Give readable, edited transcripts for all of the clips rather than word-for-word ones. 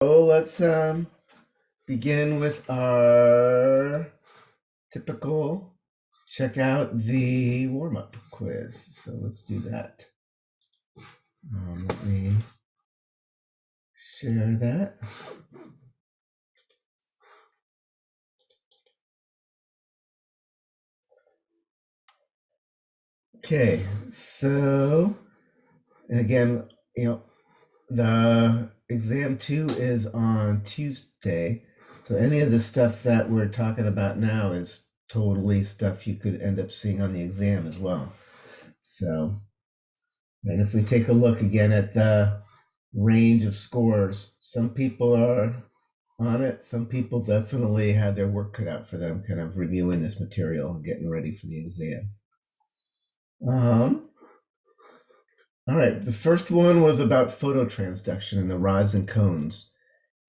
So let's begin with our typical check out the warm-up quiz. So let's do that. Let me share that. Okay, so, and again, the exam 2 is on Tuesday. So any of the stuff that we're talking about now is totally stuff you could end up seeing on the exam as well. So, and if we take a look again at the range of scores, some people are on it. Some people definitely had their work cut out for them, kind of reviewing this material and getting ready for the exam. All right, the first one was about phototransduction and the rods and cones.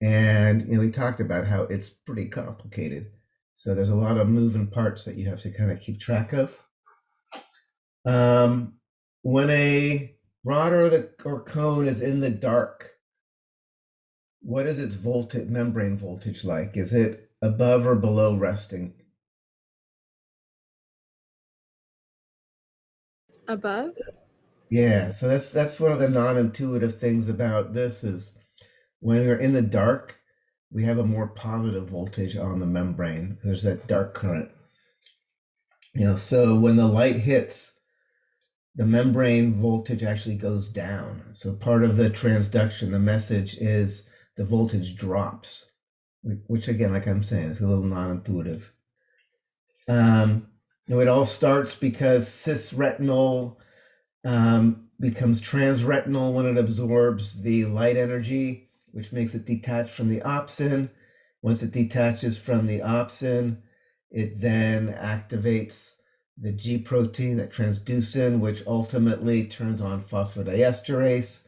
And we talked about how it's pretty complicated. So there's a lot of moving parts that you have to kind of keep track of. When a rod or cone is in the dark, what is its membrane voltage like? Is it above or below resting? Above? Yeah, so that's one of the non-intuitive things about this is when we're in the dark, we have a more positive voltage on the membrane. There's that dark current. So when the light hits, the membrane voltage actually goes down. So part of the transduction, the message is the voltage drops, which again, like I'm saying, is a little non-intuitive. It all starts because cisretinal becomes transretinal when it absorbs the light energy, which makes it detach from the opsin. Once it detaches from the opsin, it then activates the G protein, that transducin, which ultimately turns on phosphodiesterase,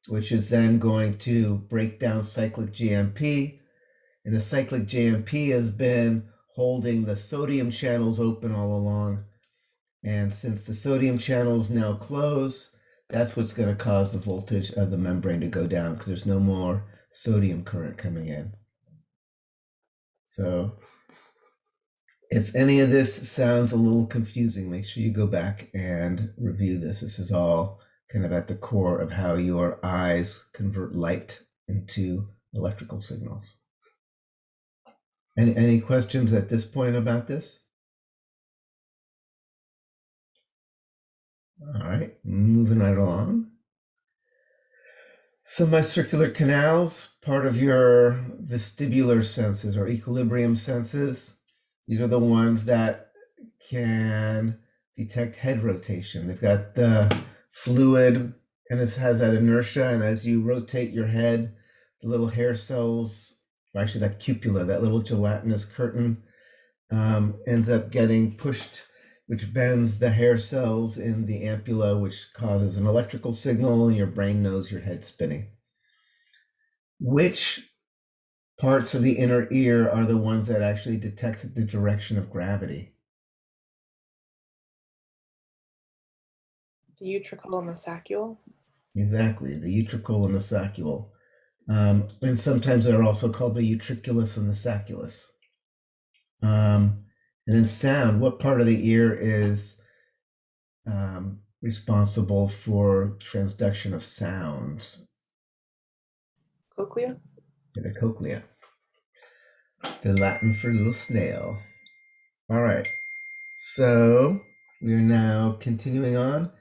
which is then going to break down cyclic GMP. And the cyclic GMP has been holding the sodium channels open all along. And since the sodium channels now close, that's what's going to cause the voltage of the membrane to go down because there's no more sodium current coming in. So if any of this sounds a little confusing, make sure you go back and review this. This is all kind of at the core of how your eyes convert light into electrical signals. Any questions at this point about this? All right, moving right along. Semicircular canals, part of your vestibular senses or equilibrium senses. These are the ones that can detect head rotation. They've got the fluid and it has that inertia, and as you rotate your head, the little hair cells, or actually that cupula, that little gelatinous curtain, ends up getting pushed, which bends the hair cells in the ampulla, which causes an electrical signal, and your brain knows your head spinning. Which parts of the inner ear are the ones that actually detect the direction of gravity? The utricle and the saccule? Exactly, the utricle and the saccule. And sometimes they're also called the utriculus and the sacculus. And then sound, what part of the ear is responsible for transduction of sounds? Cochlea? The cochlea. The Latin for little snail. All right, so we're now continuing on.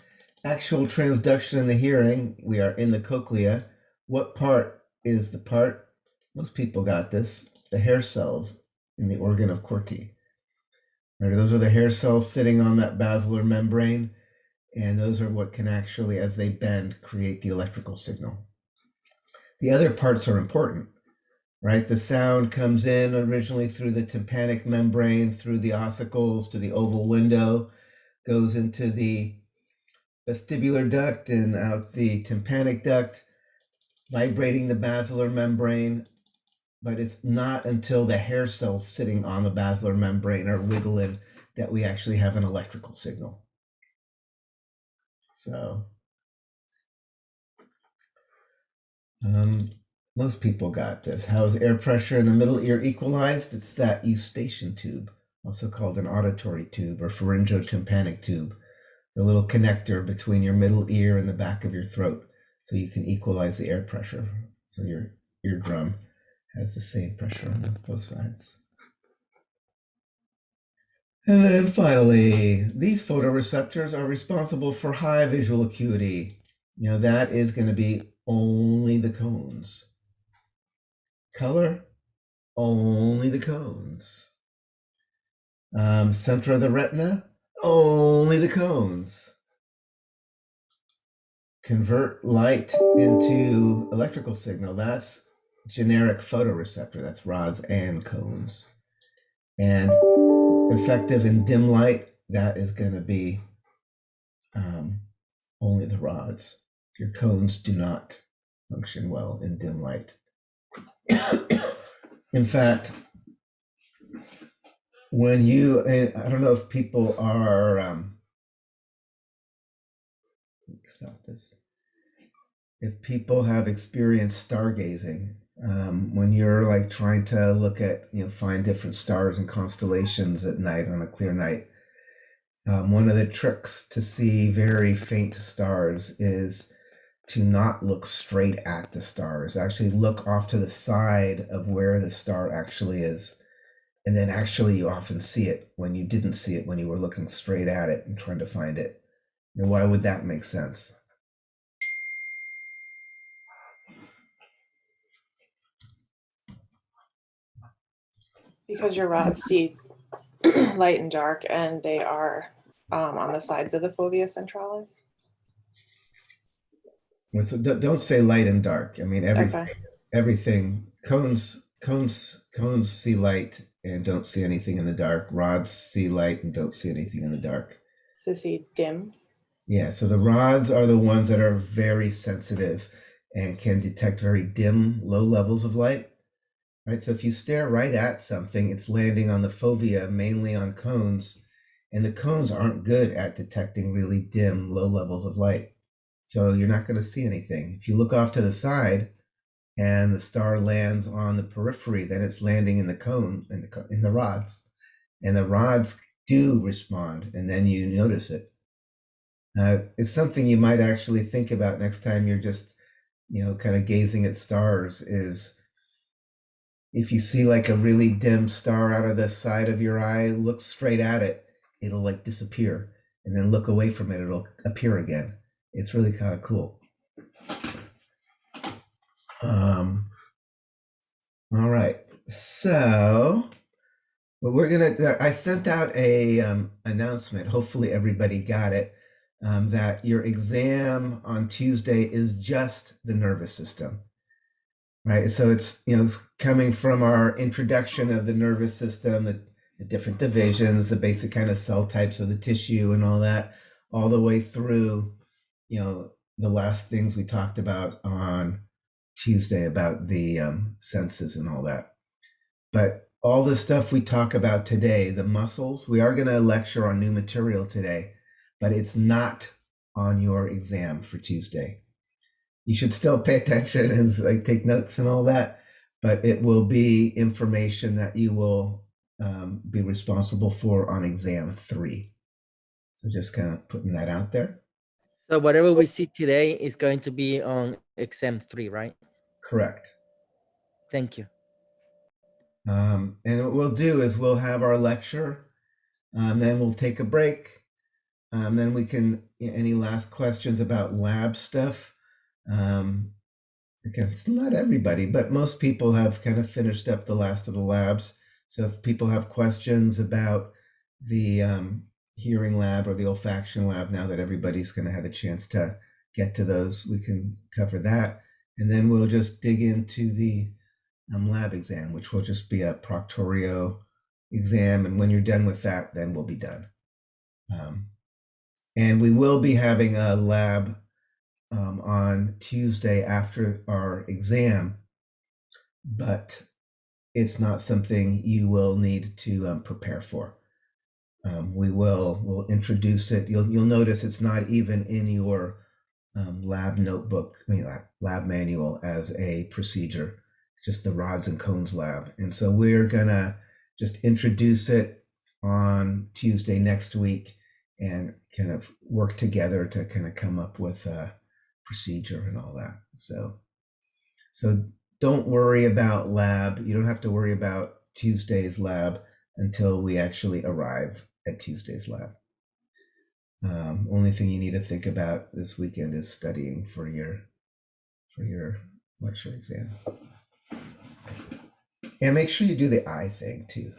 Actual transduction in the hearing, we are in the cochlea. What part is the part? Most people got this, the hair cells in the organ of Corti. Right, those are the hair cells sitting on that basilar membrane, and those are what can actually, as they bend, create the electrical signal. The other parts are important, right? The sound comes in originally through the tympanic membrane, through the ossicles to the oval window, goes into the vestibular duct and out the tympanic duct, vibrating the basilar membrane. But it's not until the hair cells sitting on the basilar membrane are wiggling that we actually have an electrical signal. So Most people got this. How is air pressure in the middle ear equalized? It's that eustachian tube, also called an auditory tube or pharyngotympanic tube, the little connector between your middle ear and the back of your throat, so you can equalize the air pressure. So your eardrum has the same pressure on both sides. And then finally, these photoreceptors are responsible for high visual acuity. You know, that is going to be only the cones. Color, only the cones. Center of the retina, only the cones. Convert light into electrical signal, that's generic photoreceptor, that's rods and cones. And effective in dim light, that is going to be only the rods. Your cones do not function well in dim light. In fact, when you, I don't know if people are, stop this. If people have experienced stargazing, when you're like trying to look at, find different stars and constellations at night on a clear night, one of the tricks to see very faint stars is to not look straight at the stars. Actually look off to the side of where the star actually is. And then actually you often see it when you didn't see it when you were looking straight at it and trying to find it. And why would that make sense? Because your rods see light and dark, and they are on the sides of the fovea centralis. So don't say light and dark. I mean, everything. Cones see light and don't see anything in the dark. Rods see light and don't see anything in the dark. So see dim. Yeah, so the rods are the ones that are very sensitive and can detect very dim, low levels of light. Right, so if you stare right at something, it's landing on the fovea, mainly on cones, and the cones aren't good at detecting really dim, low levels of light. So you're not going to see anything. If you look off to the side and the star lands on the periphery, then it's landing in the cone, in the rods, and the rods do respond, and then you notice it. It's something you might actually think about next time you're just, kind of gazing at stars, is if you see like a really dim star out of the side of your eye, look straight at it, it'll like disappear, and then look away from it, it'll appear again. It's really kind of cool. All right, so I sent out a announcement, hopefully everybody got it, that your exam on Tuesday is just the nervous system. Right, so it's coming from our introduction of the nervous system, the different divisions, the basic kind of cell types of the tissue and all that, all the way through, the last things we talked about on Tuesday about the senses and all that. But all the stuff we talk about today, the muscles, we are going to lecture on new material today, but it's not on your exam for Tuesday. You should still pay attention and like take notes and all that, but it will be information that you will be responsible for on exam 3. So just kind of putting that out there. So whatever we see today is going to be on exam 3, right? Correct. Thank you. And what we'll do is we'll have our lecture, then we'll take a break. Then we can, any last questions about lab stuff? Again, it's not everybody, but most people have kind of finished up the last of the labs. So if people have questions about the hearing lab or the olfaction lab, now that everybody's going to have a chance to get to those, we can cover that. And then we'll just dig into the lab exam, which will just be a proctorio exam. And when you're done with that, then we'll be done. And we will be having a lab on Tuesday after our exam, but it's not something you will need to prepare for. We'll introduce it. You'll notice it's not even in your lab notebook, lab manual as a procedure. It's just the rods and cones lab. And so we're gonna just introduce it on Tuesday next week and kind of work together to kind of come up with a procedure and all that. So don't worry about lab. You don't have to worry about Tuesday's lab until we actually arrive at Tuesday's lab. Only thing you need to think about this weekend is studying for your lecture exam. And make sure you do the eye thing too,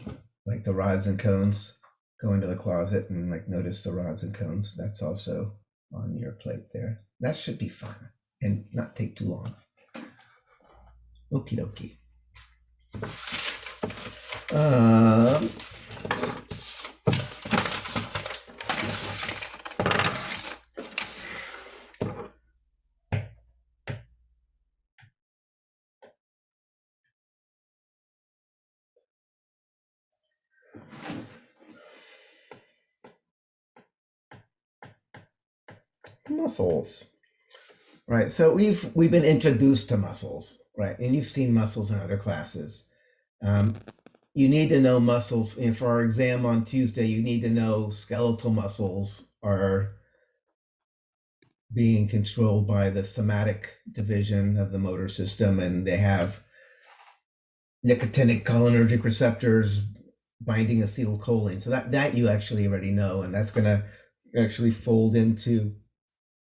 like the rods and cones. Go into the closet and like notice the rods and cones. That's also on your plate there. That should be fun and not take too long. Okie dokie. Muscles. Right, so we've been introduced to muscles, right? And you've seen muscles in other classes. You need to know muscles. And for our exam on Tuesday, you need to know skeletal muscles are being controlled by the somatic division of the motor system, and they have nicotinic cholinergic receptors binding acetylcholine. So that you actually already know, and that's going to actually fold into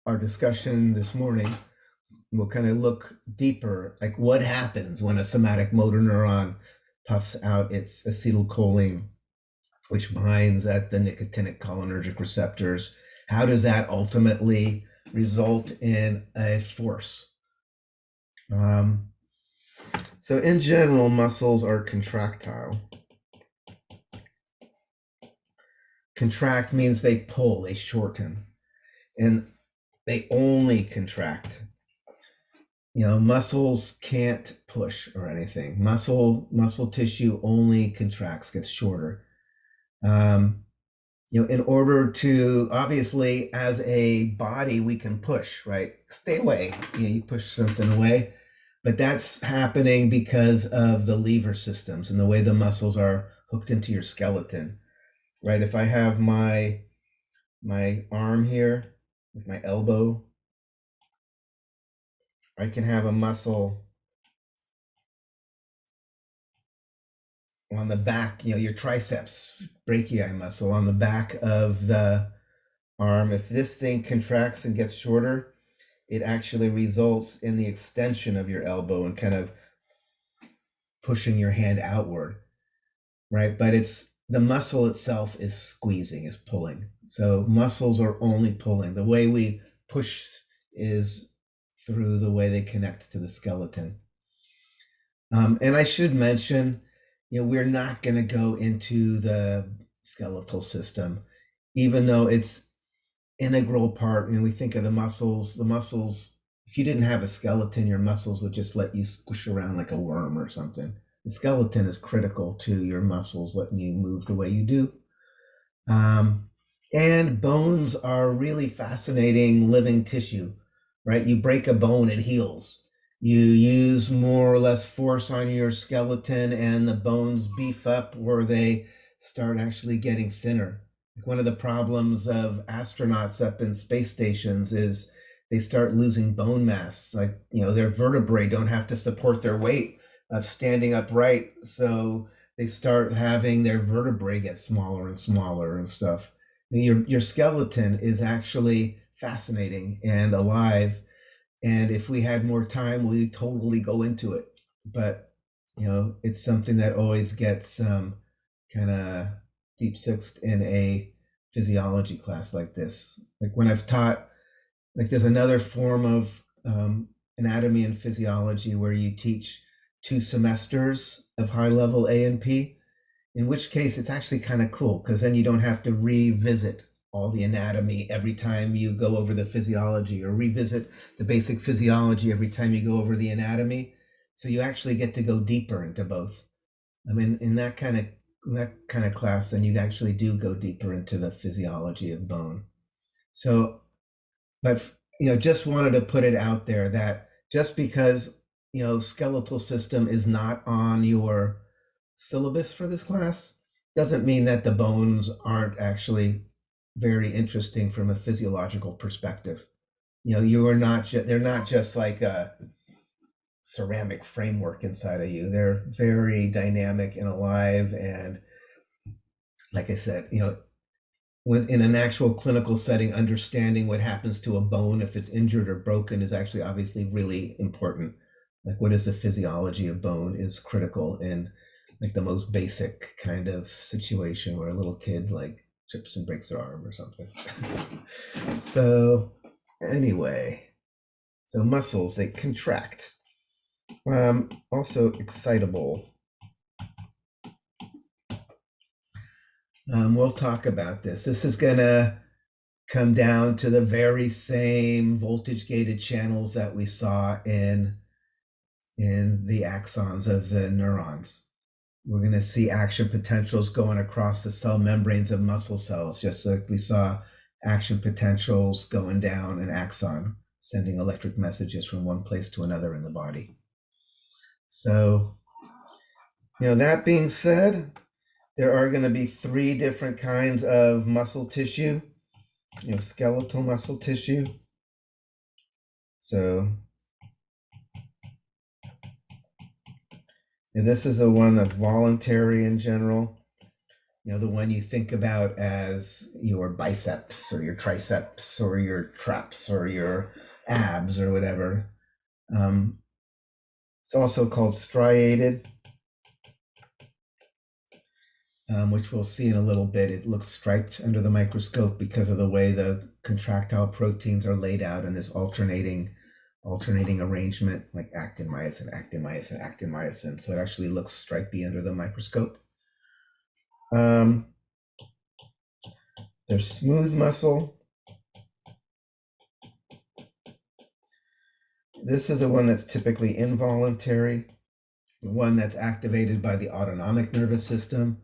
our discussion this morning. We'll kind of look deeper, like what happens when a somatic motor neuron puffs out its acetylcholine, which binds at the nicotinic cholinergic receptors. How does that ultimately result in a force? So in general, muscles are contractile. Contract means they pull, they shorten, and they only contract. Muscles can't push or anything. Muscle tissue only contracts, gets shorter. In order to, obviously, as a body, we can push, right? Stay away. You push something away, but that's happening because of the lever systems and the way the muscles are hooked into your skeleton, right? If I have my arm here with my elbow, I can have a muscle on the back, your triceps brachii muscle on the back of the arm. If this thing contracts and gets shorter, it actually results in the extension of your elbow and kind of pushing your hand outward, right? But the muscle itself is squeezing, is pulling. So muscles are only pulling. The way we push is through the way they connect to the skeleton. And I should mention, we're not going to go into the skeletal system, even though it's integral part. We think of the muscles, if you didn't have a skeleton, your muscles would just let you squish around like a worm or something. The skeleton is critical to your muscles, letting you move the way you do. And bones are really fascinating living tissue, right? You break a bone, it heals. You use more or less force on your skeleton and the bones beef up where they start actually getting thinner. One of the problems of astronauts up in space stations is they start losing bone mass. Like, their vertebrae don't have to support their weight of standing upright. So they start having their vertebrae get smaller and smaller and stuff. Your skeleton is actually fascinating and alive. And if we had more time, we'd totally go into it. But, it's something that always gets kind of deep sixed in a physiology class like this. Like when I've taught, like there's another form of anatomy and physiology where you teach 2 semesters of high level A&P, in which case it's actually kind of cool because then you don't have to revisit all the anatomy every time you go over the physiology, or revisit the basic physiology every time you go over the anatomy. So you actually get to go deeper into both. In that kind of class, then you actually do go deeper into the physiology of bone. So, but just wanted to put it out there that just because, skeletal system is not on your syllabus for this class doesn't mean that the bones aren't actually very interesting from a physiological perspective. They're not just like a ceramic framework inside of you. They're very dynamic and alive. And like I said, in an actual clinical setting, understanding what happens to a bone if it's injured or broken is actually obviously really important. Like, what is the physiology of bone is critical in like the most basic kind of situation where a little kid like trips and breaks their arm or something. So anyway, so muscles, they contract. Also excitable. We'll talk about this. This is gonna come down to the very same voltage gated channels that we saw in the axons of the neurons. We're going to see action potentials going across the cell membranes of muscle cells, just like we saw action potentials going down an axon, sending electric messages from one place to another in the body. So, that being said, there are going to be 3 different kinds of muscle tissue. Skeletal muscle tissue. So this is the one that's voluntary in general. The one you think about as your biceps or your triceps or your traps or your abs or whatever. It's also called striated, which we'll see in a little bit. It looks striped under the microscope because of the way the contractile proteins are laid out in this alternating arrangement, like actin, myosin, actin, myosin, actin, myosin. So it actually looks stripy under the microscope. There's smooth muscle. This is the one that's typically involuntary, the one that's activated by the autonomic nervous system.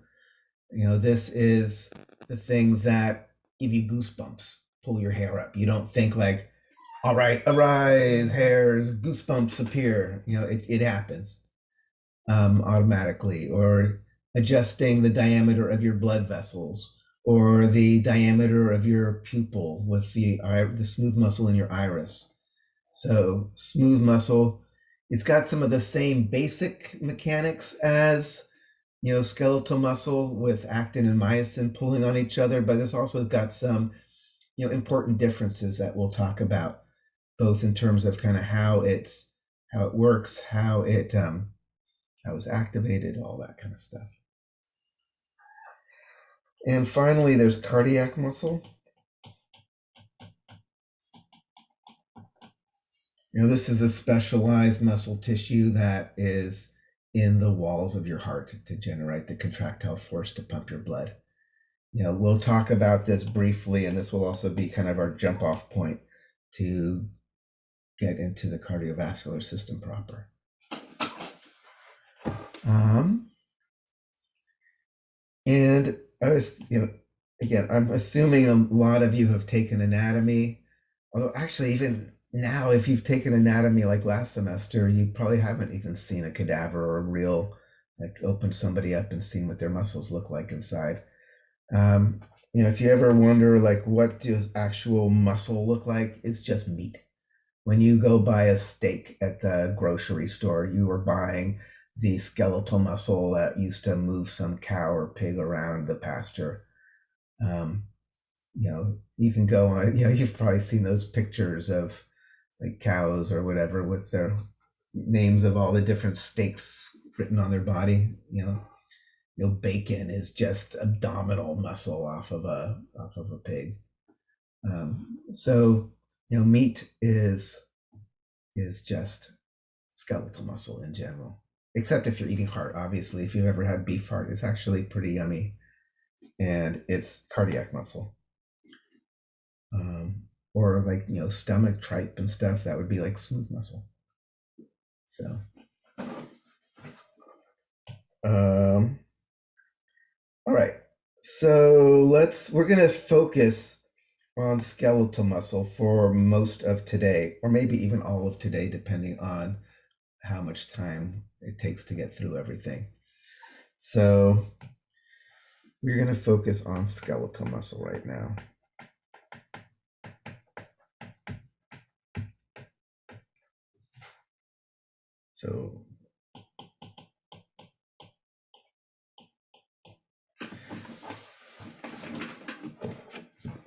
This is the things that give you goosebumps, pull your hair up. You don't think like, all right, arise, hairs, goosebumps appear. It happens automatically. Or adjusting the diameter of your blood vessels, or the diameter of your pupil with the smooth muscle in your iris. So smooth muscle, it's got some of the same basic mechanics as skeletal muscle with actin and myosin pulling on each other, but it's also got some important differences that we'll talk about, both in terms of kind of how it works, how it's activated, all that kind of stuff. And finally, there's cardiac muscle. This is a specialized muscle tissue that is in the walls of your heart to generate the contractile force to pump your blood. We'll talk about this briefly, and this will also be kind of our jump off point to get into the cardiovascular system proper. And I was, again, I'm assuming a lot of you have taken anatomy, although actually even now, if you've taken anatomy like last semester, you probably haven't even seen a cadaver or a real, like opened somebody up and seen what their muscles look like inside. If you ever wonder like what does actual muscle look like, it's just meat. When you go buy a steak at the grocery store, you are buying the skeletal muscle that used to move some cow or pig around the pasture. You can go on, you've probably seen those pictures of like cows or whatever with their names of all the different steaks written on their body. Bacon is just abdominal muscle off of a pig. So meat is just skeletal muscle in general, except if you're eating heart. Obviously, if you've ever had beef heart, it's actually pretty yummy, and it's cardiac muscle. Or like stomach, tripe and stuff, that would be like smooth muscle. So all right, so we're gonna focus on skeletal muscle for most of today, or maybe even all of today, depending on how much time it takes to get through everything. So we're going to focus on skeletal muscle right now.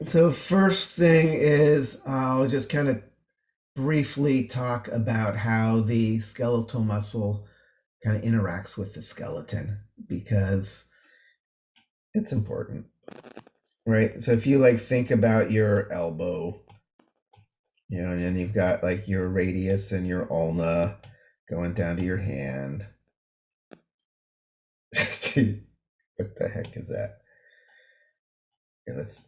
So first thing is I'll just kind of briefly talk about how the skeletal muscle kind of interacts with the skeleton, because it's important, right? So if you like think about your elbow, you know, and then you've got like your radius and your ulna going down to your hand. What the heck is that? Yeah, that's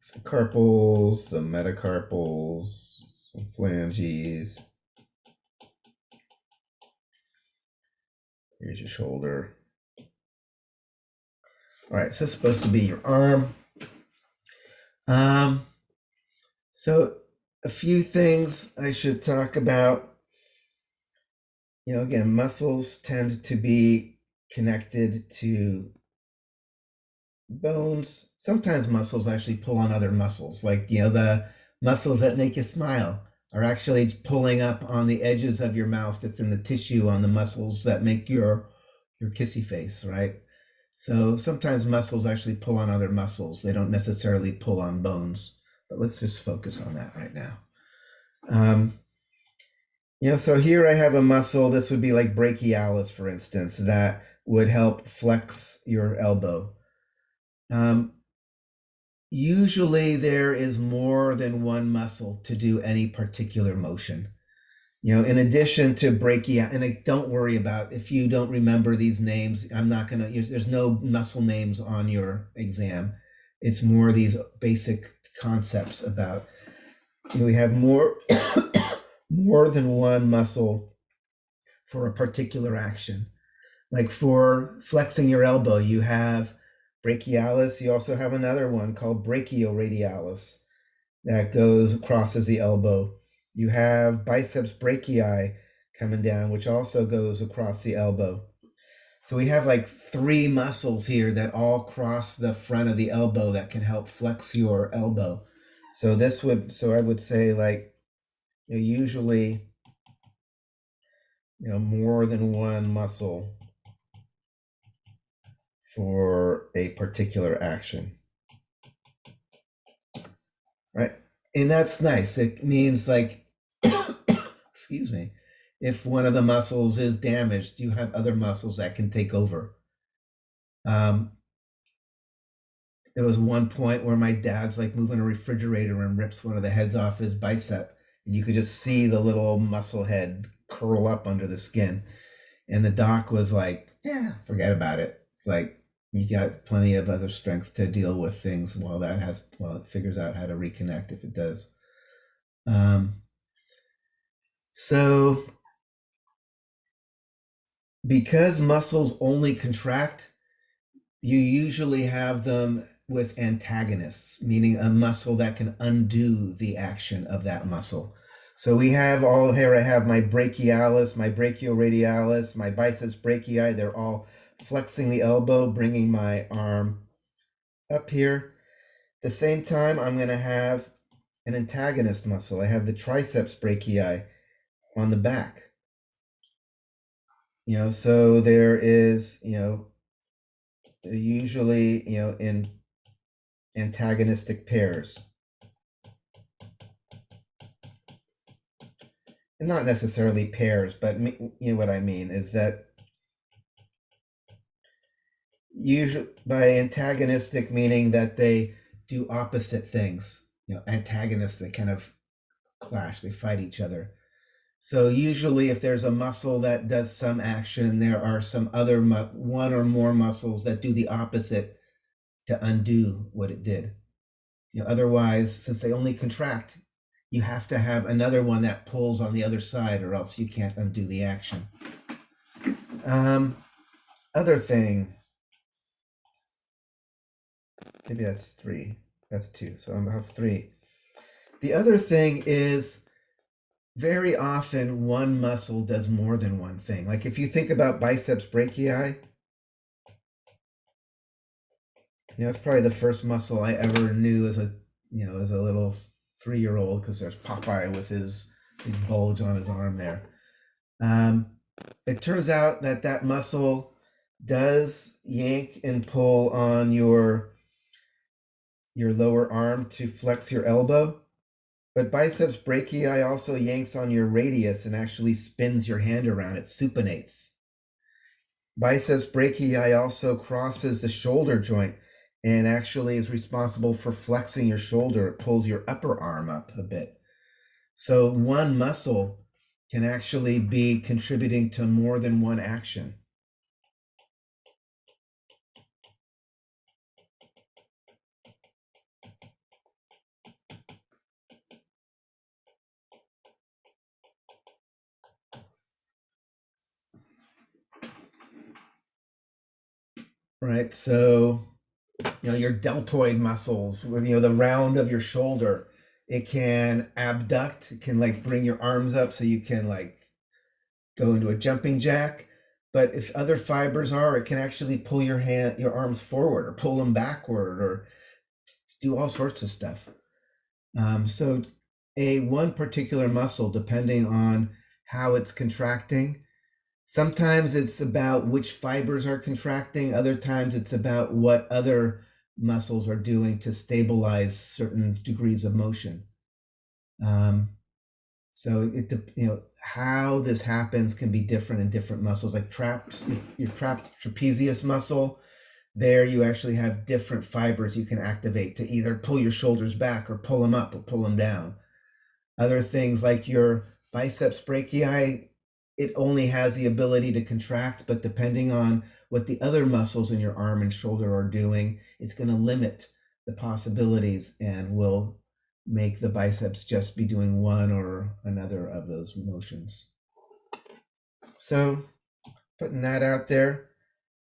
some carpals, some metacarpals, some phalanges. Here's your shoulder. All right, so it's supposed to be your arm. So a few things I should talk about. You know, again, muscles tend to be connected to bones. Sometimes muscles actually pull on other muscles, like, you know, the muscles that make you smile are actually pulling up on the edges of your mouth that's in the tissue on the muscles that make your kissy face, right? So sometimes muscles actually pull on other muscles. They don't necessarily pull on bones, but let's just focus on that right now. You know, so here I have a muscle, this would be like brachialis, for instance, that would help flex your elbow. Usually there is more than one muscle to do any particular motion. You know, in addition to brachialis, and don't worry about if you don't remember these names, I'm not going to, there's no muscle names on your exam. It's more these basic concepts about, you know, we have more, more than one muscle for a particular action. Like for flexing your elbow, you have brachialis. You also have another one called brachioradialis that crosses the elbow. You have biceps brachii coming down, which also goes across the elbow. So we have like 3 muscles here that all cross the front of the elbow that can help flex your elbow. So I would say, like, you know, usually, you know, more than one muscle for a particular action, right? And that's nice. It means, like, excuse me, if one of the muscles is damaged, you have other muscles that can take over. There was one point where my dad's like moving a refrigerator and rips one of the heads off his bicep, and you could just see the little muscle head curl up under the skin. And the doc was like, yeah, forget about it. It's like, you got plenty of other strength to deal with things while it figures out how to reconnect, if it does. So because muscles only contract, you usually have them with antagonists, meaning a muscle that can undo the action of that muscle. So we have all here, I have my brachialis, my brachioradialis, my biceps brachii. They're all flexing the elbow, bringing my arm up here. At the same time, I'm going to have an antagonist muscle. I have the triceps brachii on the back. You know, so there is, you know, usually, you know, in antagonistic pairs. And not necessarily pairs, but you know what I mean is that usually by antagonistic meaning that they do opposite things. You know, antagonists, they kind of clash, they fight each other. So usually if there's a muscle that does some action, there are some other one or more muscles that do the opposite to undo what it did. You know, otherwise, since they only contract, you have to have another one that pulls on the other side, or else you can't undo the action. Other thing, maybe that's 3. That's 2. So I have 3. The other thing is very often one muscle does more than one thing. Like if you think about biceps brachii, it's probably the first muscle I ever knew as a little 3-year-old, because there's Popeye with his big bulge on his arm there. It turns out that muscle does yank and pull on your lower arm to flex your elbow, but biceps brachii also yanks on your radius and actually spins your hand around. It supinates. Biceps brachii also crosses the shoulder joint and actually is responsible for flexing your shoulder. It pulls your upper arm up a bit. So one muscle can actually be contributing to more than one action. Right, so your deltoid muscles with the round of your shoulder, it can abduct, it can like bring your arms up so you can like go into a jumping jack. But if other fibers are, it can actually pull your arms forward or pull them backward or do all sorts of stuff. So one particular muscle, depending on how it's contracting, sometimes it's about which fibers are contracting. Other times it's about what other muscles are doing to stabilize certain degrees of motion. So how this happens can be different in different muscles. Like your trapezius muscle, there you actually have different fibers you can activate to either pull your shoulders back or pull them up or pull them down. Other things like your biceps brachii, it only has the ability to contract, but depending on what the other muscles in your arm and shoulder are doing, it's going to limit the possibilities and will make the biceps just be doing one or another of those motions. So putting that out there.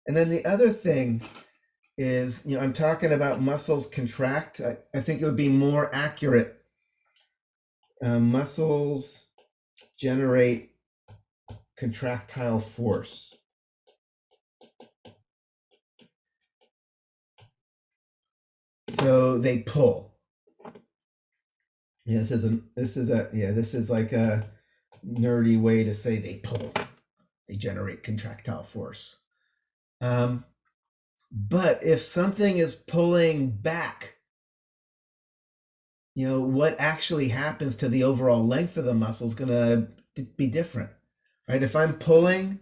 And then the other thing is, I'm talking about muscles contract. I think it would be more accurate. Muscles generate contractile force. So they pull. This is like a nerdy way to say they pull. They generate contractile force. But if something is pulling back, what actually happens to the overall length of the muscle is going to be different, right? If I'm pulling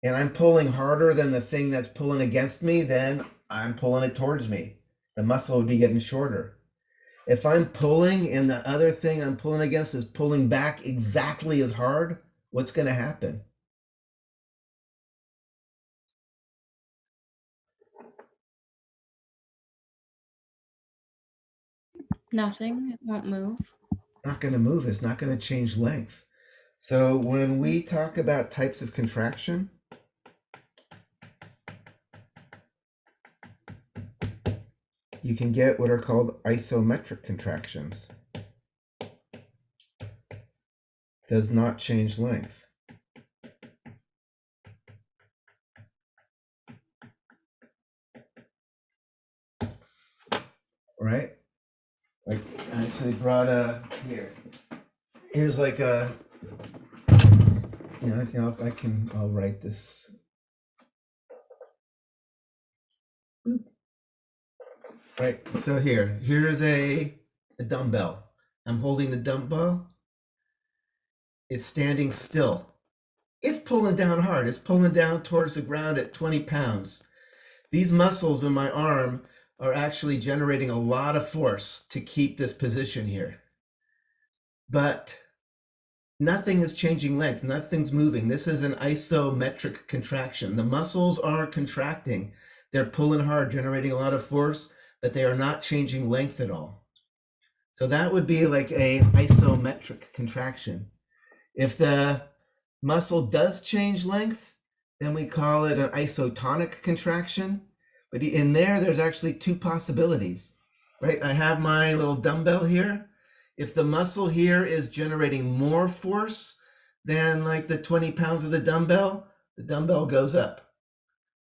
and I'm pulling harder than the thing that's pulling against me, then I'm pulling it towards me. The muscle would be getting shorter. If I'm pulling and the other thing I'm pulling against is pulling back exactly as hard, what's going to happen? Nothing. It won't move. Not going to move. It's not going to change length. So when we talk about types of contraction, you can get what are called isometric contractions. Does not change length. Right? Like I actually brought here's like I'll write this. Right, so here's a dumbbell. I'm holding the dumbbell. It's standing still. It's pulling down hard. It's pulling down towards the ground at 20 pounds. These muscles in my arm are actually generating a lot of force to keep this position here. But nothing is changing length. Nothing's moving. This is an isometric contraction. The muscles are contracting. They're pulling hard, generating a lot of force, but they are not changing length at all. So that would be like a isometric contraction. If the muscle does change length, then we call it an isotonic contraction. But in there's actually two possibilities. right? I have my little dumbbell here. If the muscle here is generating more force than like the 20 pounds of the dumbbell goes up,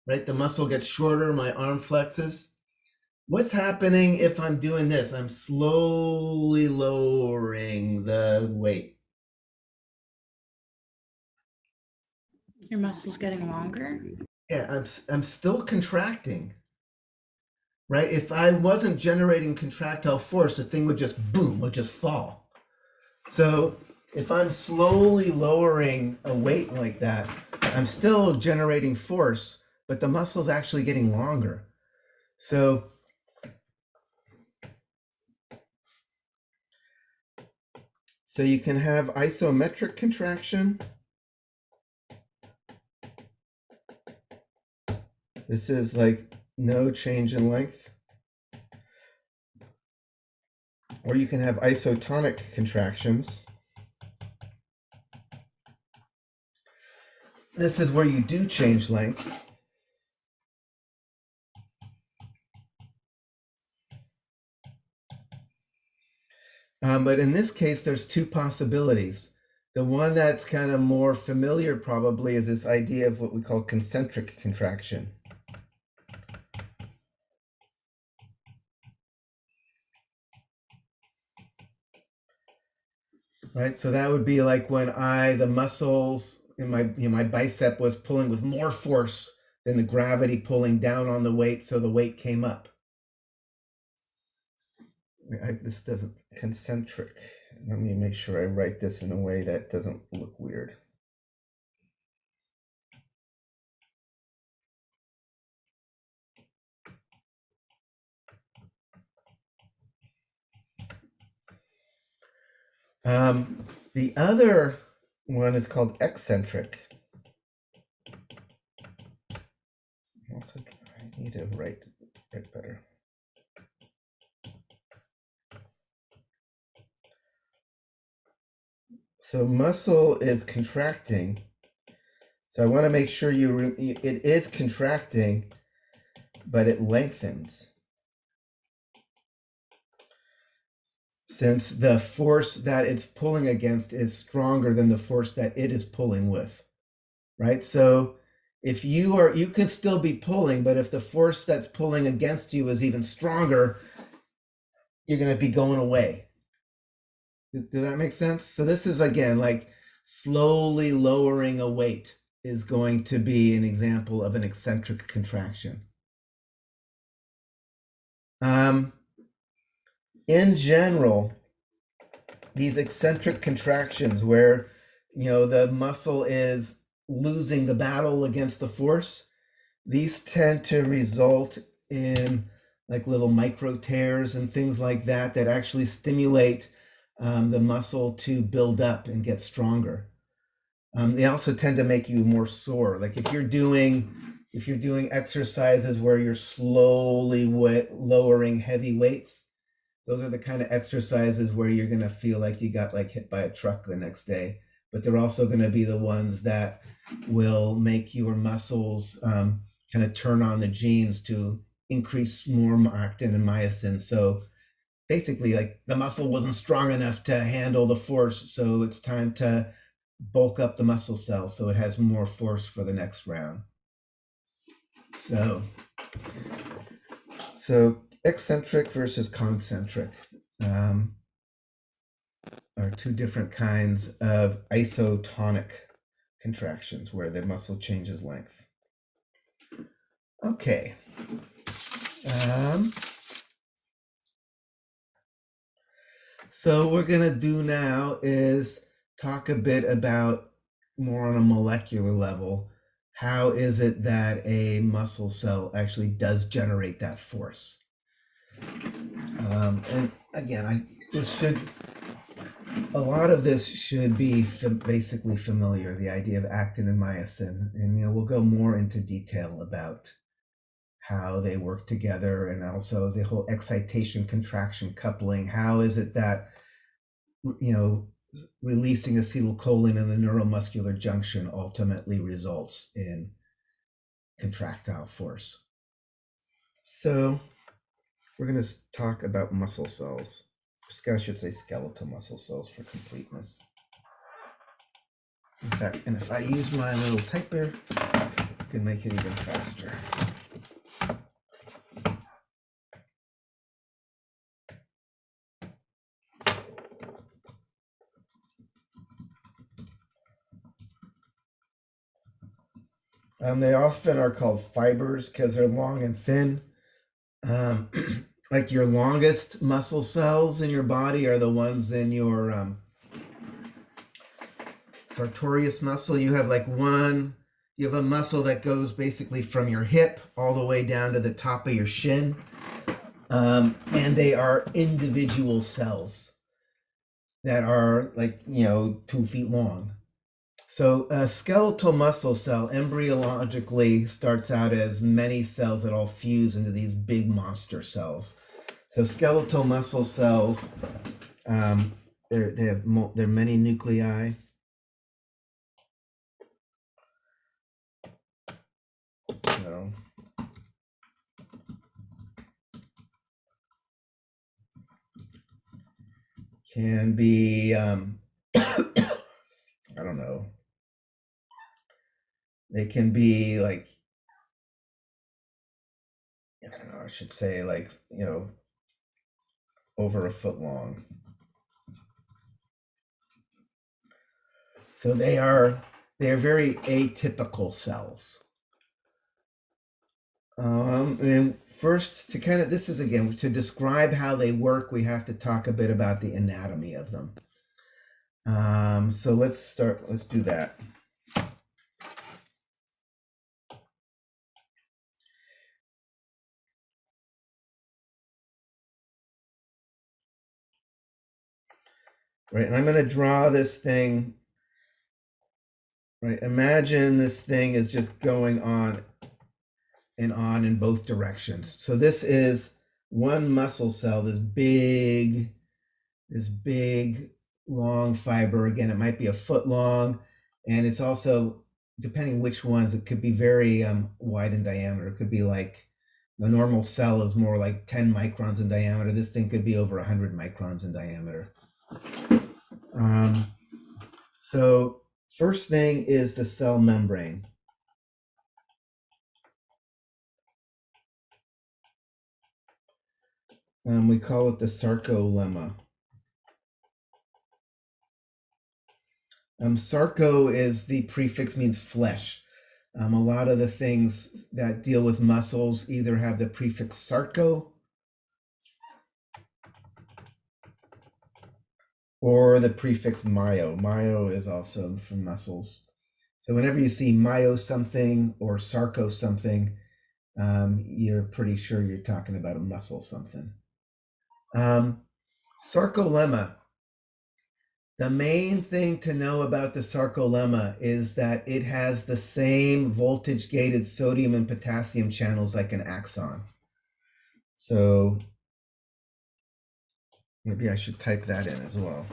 right? The muscle gets shorter, my arm flexes. What's happening if I'm doing this? I'm slowly lowering the weight. Your muscle's getting longer. Yeah, I'm still contracting, right? If I wasn't generating contractile force, the thing would just boom, would just fall. So if I'm slowly lowering a weight like that, I'm still generating force, but the muscle's actually getting longer. So you can have isometric contraction. This is like no change in length. Or you can have isotonic contractions. This is where you do change length. But in this case, there's two possibilities. The one that's kind of more familiar probably is this idea of what we call concentric contraction. Right, so that would be like when the muscles in my bicep was pulling with more force than the gravity pulling down on the weight, so the weight came up. This doesn't concentric. Let me make sure I write this in a way that doesn't look weird. The other one is called eccentric. Also, I need to write better. So muscle is contracting. So I want to make sure it is contracting, but it lengthens. Since the force that it's pulling against is stronger than the force that it is pulling with, right? So if you can still be pulling, but if the force that's pulling against you is even stronger, you're going to be going away. Does that make sense? So this is, again, like slowly lowering a weight is going to be an example of an eccentric contraction. In general, these eccentric contractions where, the muscle is losing the battle against the force, these tend to result in like little micro tears and things like that that actually stimulate the muscle to build up and get stronger. They also tend to make you more sore. Like if you're doing exercises where you're slowly lowering heavy weights, those are the kind of exercises where you're going to feel like you got like hit by a truck the next day. But they're also going to be the ones that will make your muscles kind of turn on the genes to increase more actin and myosin. So basically, like the muscle wasn't strong enough to handle the force, so it's time to bulk up the muscle cell so it has more force for the next round. So eccentric versus concentric are two different kinds of isotonic contractions where the muscle changes length. Okay. So what we're going to do now is talk a bit about more on a molecular level. How is it that a muscle cell actually does generate that force? And again, a lot of this should be basically familiar, the idea of actin and myosin. And we'll go more into detail about how they work together and also the whole excitation contraction coupling. How is it that releasing acetylcholine in the neuromuscular junction ultimately results in contractile force? So we're going to talk about muscle cells. I should say skeletal muscle cells for completeness. In fact, and if I use my little typer, I can make it even faster. They often are called fibers because they're long and thin. Like your longest muscle cells in your body are the ones in your sartorius muscle. You have you have a muscle that goes basically from your hip all the way down to the top of your shin. And they are individual cells that are 2 feet long. So a skeletal muscle cell embryologically starts out as many cells that all fuse into these big monster cells. So skeletal muscle cells, they're many nuclei. So, can be I don't know. They can be I don't know, I should say over a foot long. So they are very atypical cells. And first, to describe how they work, we have to talk a bit about the anatomy of them. So let's do that. Right, and I'm going to draw this thing. Right, imagine this thing is just going on and on in both directions. So this is one muscle cell, this big long fiber. Again, it might be a foot long, and it's also, depending which ones, it could be very wide in diameter. It could be like a normal cell is more like 10 microns in diameter. This thing could be over 100 microns in diameter. So first thing is the cell membrane. We call it the sarcolemma. Sarco is the prefix, means flesh. A lot of the things that deal with muscles either have the prefix sarco or the prefix myo. Myo is also from muscles. So whenever you see myo something or sarco something, you're pretty sure you're talking about a muscle something. Sarcolemma. The main thing to know about the sarcolemma is that it has the same voltage-gated sodium and potassium channels like an axon. So maybe I should type that in as well.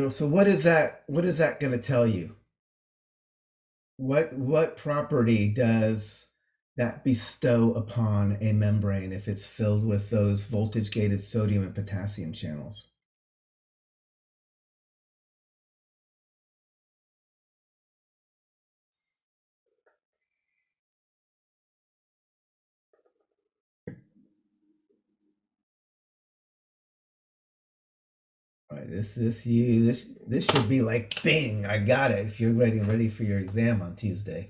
So what is that going to tell you? What property does that bestow upon a membrane if it's filled with those voltage-gated sodium and potassium channels? Right, this should be like bing, I got it. If you're ready for your exam on Tuesday.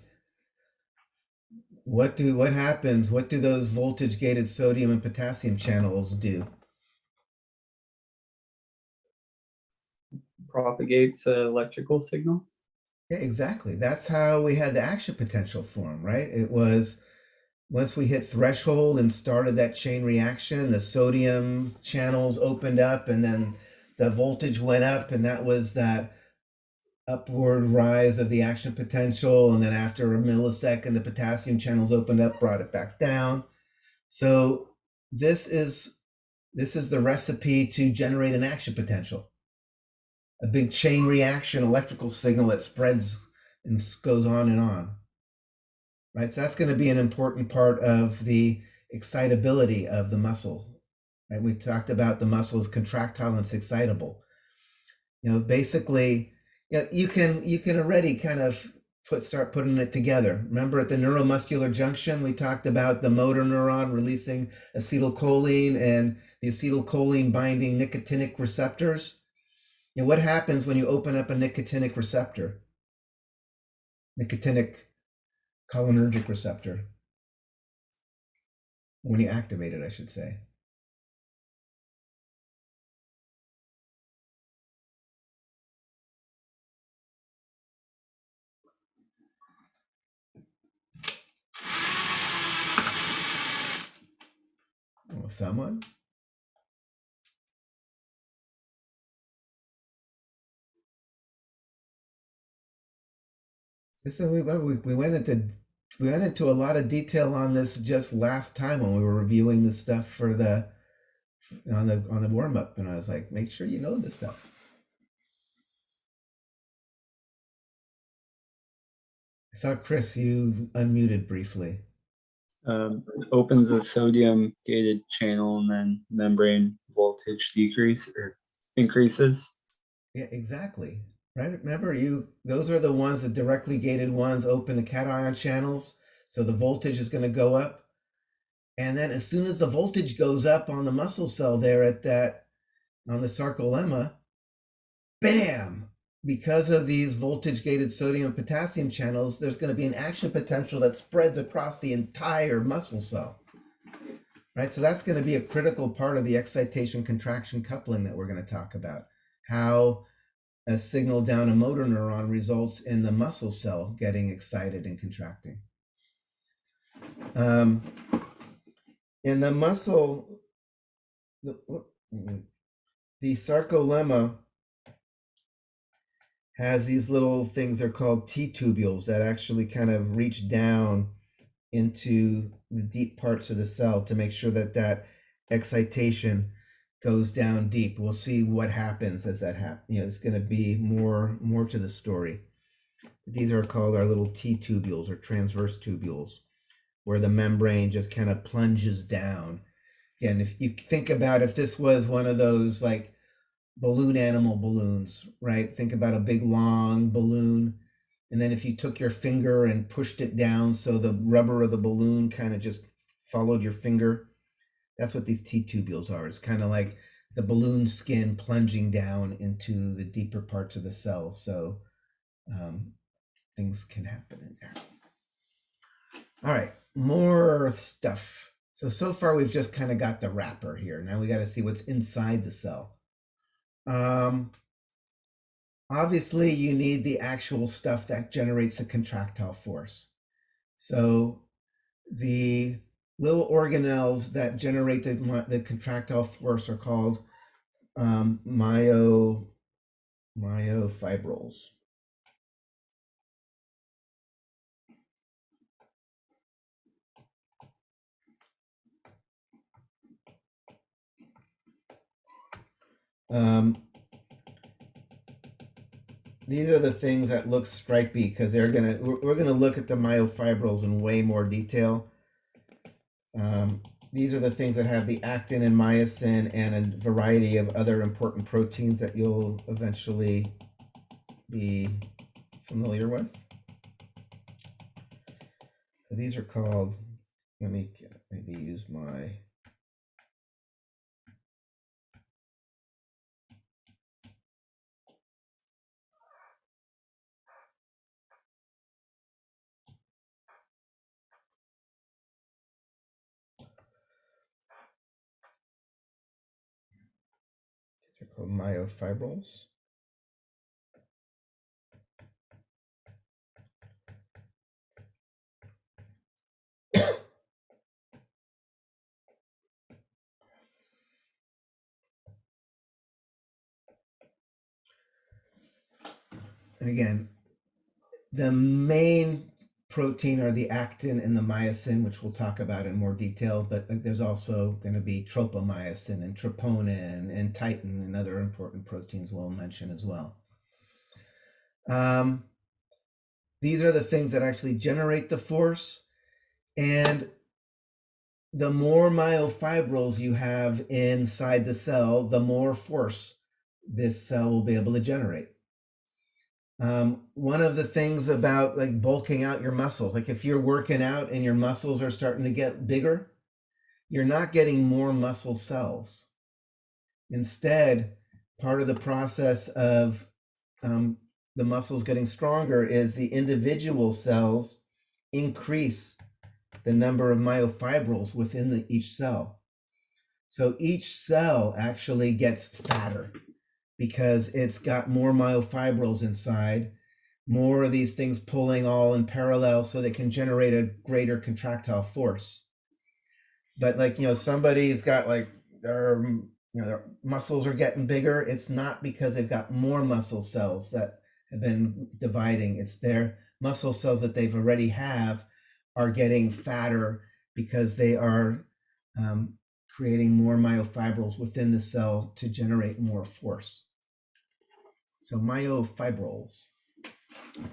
What happens? What do those voltage-gated sodium and potassium channels do? Propagates an electrical signal. Yeah, exactly. That's how we had the action potential form, right? It was once we hit threshold and started that chain reaction, the sodium channels opened up and then the voltage went up, and that was that upward rise of the action potential. And then after a millisecond, the potassium channels opened up, brought it back down. So this is the recipe to generate an action potential. A big chain reaction electrical signal that spreads and goes on and on. Right? So that's going to be an important part of the excitability of the muscle. Right? We talked about the muscle is contractile and it's excitable. Basically, you can already kind of start putting it together. Remember at the neuromuscular junction, we talked about the motor neuron releasing acetylcholine and the acetylcholine binding nicotinic receptors. What happens when you open up a nicotinic receptor? Nicotinic cholinergic receptor. When you activate it, I should say. Oh, someone? Listen, we went into a lot of detail on this just last time when we were reviewing the stuff for the on the warm up, and I was like, make sure you know this stuff. I saw Chris, you unmuted briefly. Opens a sodium gated channel and then membrane voltage increases. Yeah, exactly. Right. Remember, those are the ones, the directly gated ones, open the cation channels, so the voltage is going to go up. And then as soon as the voltage goes up on the muscle cell there on the sarcolemma, bam! Because of these voltage gated sodium and potassium channels, there's going to be an action potential that spreads across the entire muscle cell. Right? So that's going to be a critical part of the excitation contraction coupling that we're going to talk about. How a signal down a motor neuron results in the muscle cell getting excited and contracting. In the muscle, the sarcolemma has these little things, they're called T-Tubules, that actually kind of reach down into the deep parts of the cell to make sure that excitation goes down deep. We'll see what happens as that happens. It's going to be more to the story. These are called our little T-Tubules or transverse tubules, where the membrane just kind of plunges down. Again, if you think about if this was one of those like animal balloons, right? Think about a big long balloon. And then if you took your finger and pushed it down so the rubber of the balloon kind of just followed your finger, that's what these T-tubules are. It's kind of like the balloon skin plunging down into the deeper parts of the cell. So things can happen in there. All right, more stuff. So far we've just kind of got the wrapper here. Now we got to see what's inside the cell. Obviously you need the actual stuff that generates the contractile force. So the little organelles that generate the contractile force are called myofibrils. These are the things that look stripy because we're gonna look at the myofibrils in way more detail. These are the things that have the actin and myosin and a variety of other important proteins that you'll eventually be familiar with. So these are called, let me maybe use my, these are called myofibrils. again, the main protein are the actin and the myosin, which we'll talk about in more detail, but there's also going to be tropomyosin and troponin and titin and other important proteins we'll mention as well. These are the things that actually generate the force, and the more myofibrils you have inside the cell, the more force this cell will be able to generate. One of the things about like bulking out your muscles, like if you're working out and your muscles are starting to get bigger, you're not getting more muscle cells. Instead, part of the process of the muscles getting stronger is the individual cells increase the number of myofibrils within each cell. So each cell actually gets fatter because it's got more myofibrils inside, more of these things pulling all in parallel so they can generate a greater contractile force. But like, somebody's got like their muscles are getting bigger. It's not because they've got more muscle cells that have been dividing. It's their muscle cells that they've already have are getting fatter because they are creating more myofibrils within the cell to generate more force. So myofibrils.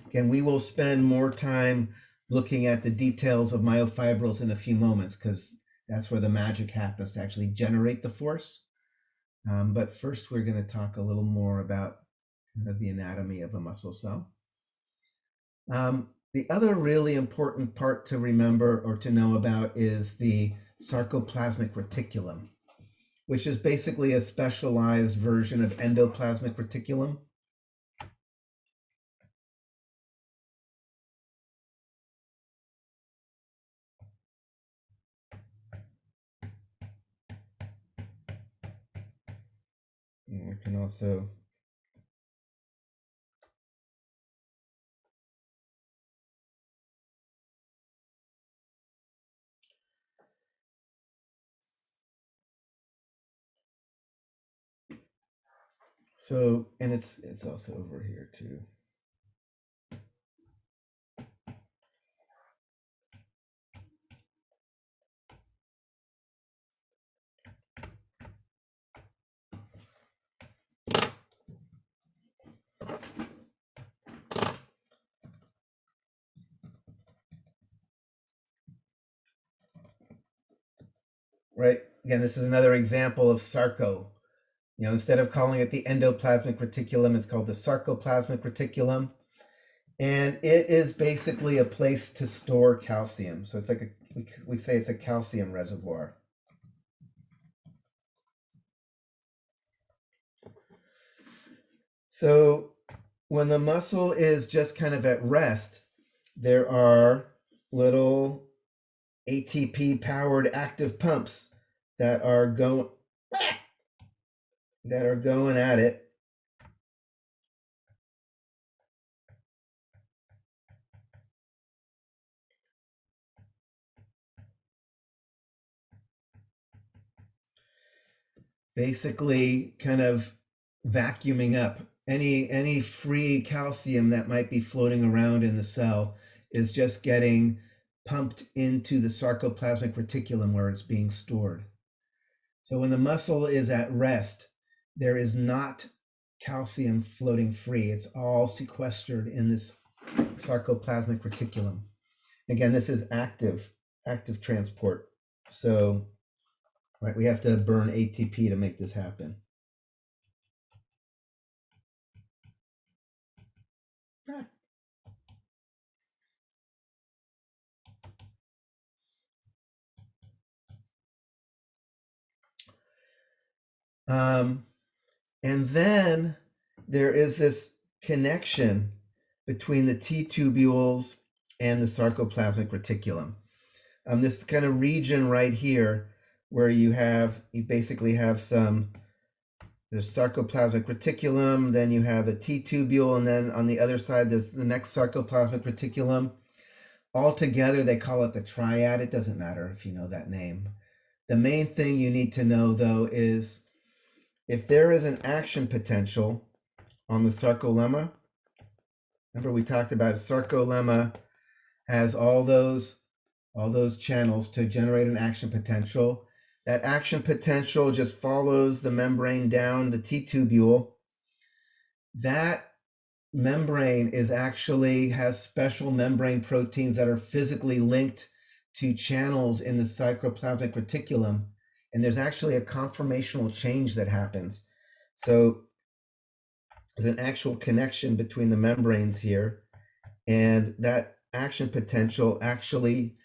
Again, we will spend more time looking at the details of myofibrils in a few moments because that's where the magic happens to actually generate the force. But first, we're going to talk a little more about the anatomy of a muscle cell. The other really important part to remember or to know about is the Sarcoplasmic Reticulum, which is basically a specialized version of endoplasmic reticulum. And we can also and it's also over here too. Right. Again, this is another example of sarco. Instead of calling it the endoplasmic reticulum, it's called the sarcoplasmic reticulum. And it is basically a place to store calcium. So it's like we say it's a calcium reservoir. So when the muscle is just kind of at rest, there are little ATP powered active pumps that are going at it. Basically kind of vacuuming up any free calcium that might be floating around in the cell is just getting pumped into the sarcoplasmic reticulum where it's being stored. So when the muscle is at rest, there is not calcium floating free. It's all sequestered in this sarcoplasmic reticulum. Again, this is active transport. So, right, we have to burn ATP to make this happen. And then there is this connection between the T-tubules and the sarcoplasmic reticulum. This kind of region right here where you basically have there's sarcoplasmic reticulum, then you have a T-tubule, and then on the other side there's the next sarcoplasmic reticulum. All together they call it the triad. It doesn't matter if you know that name. The main thing you need to know though is if there is an action potential on the sarcolemma, Remember we talked about sarcolemma has all those channels to generate an action potential. That action potential just follows the membrane down the T-tubule. That membrane is actually has special membrane proteins that are physically linked to channels in the Sarcoplasmic Reticulum, and there's actually a conformational change that happens. So there's an actual connection between the membranes here, and that action potential actually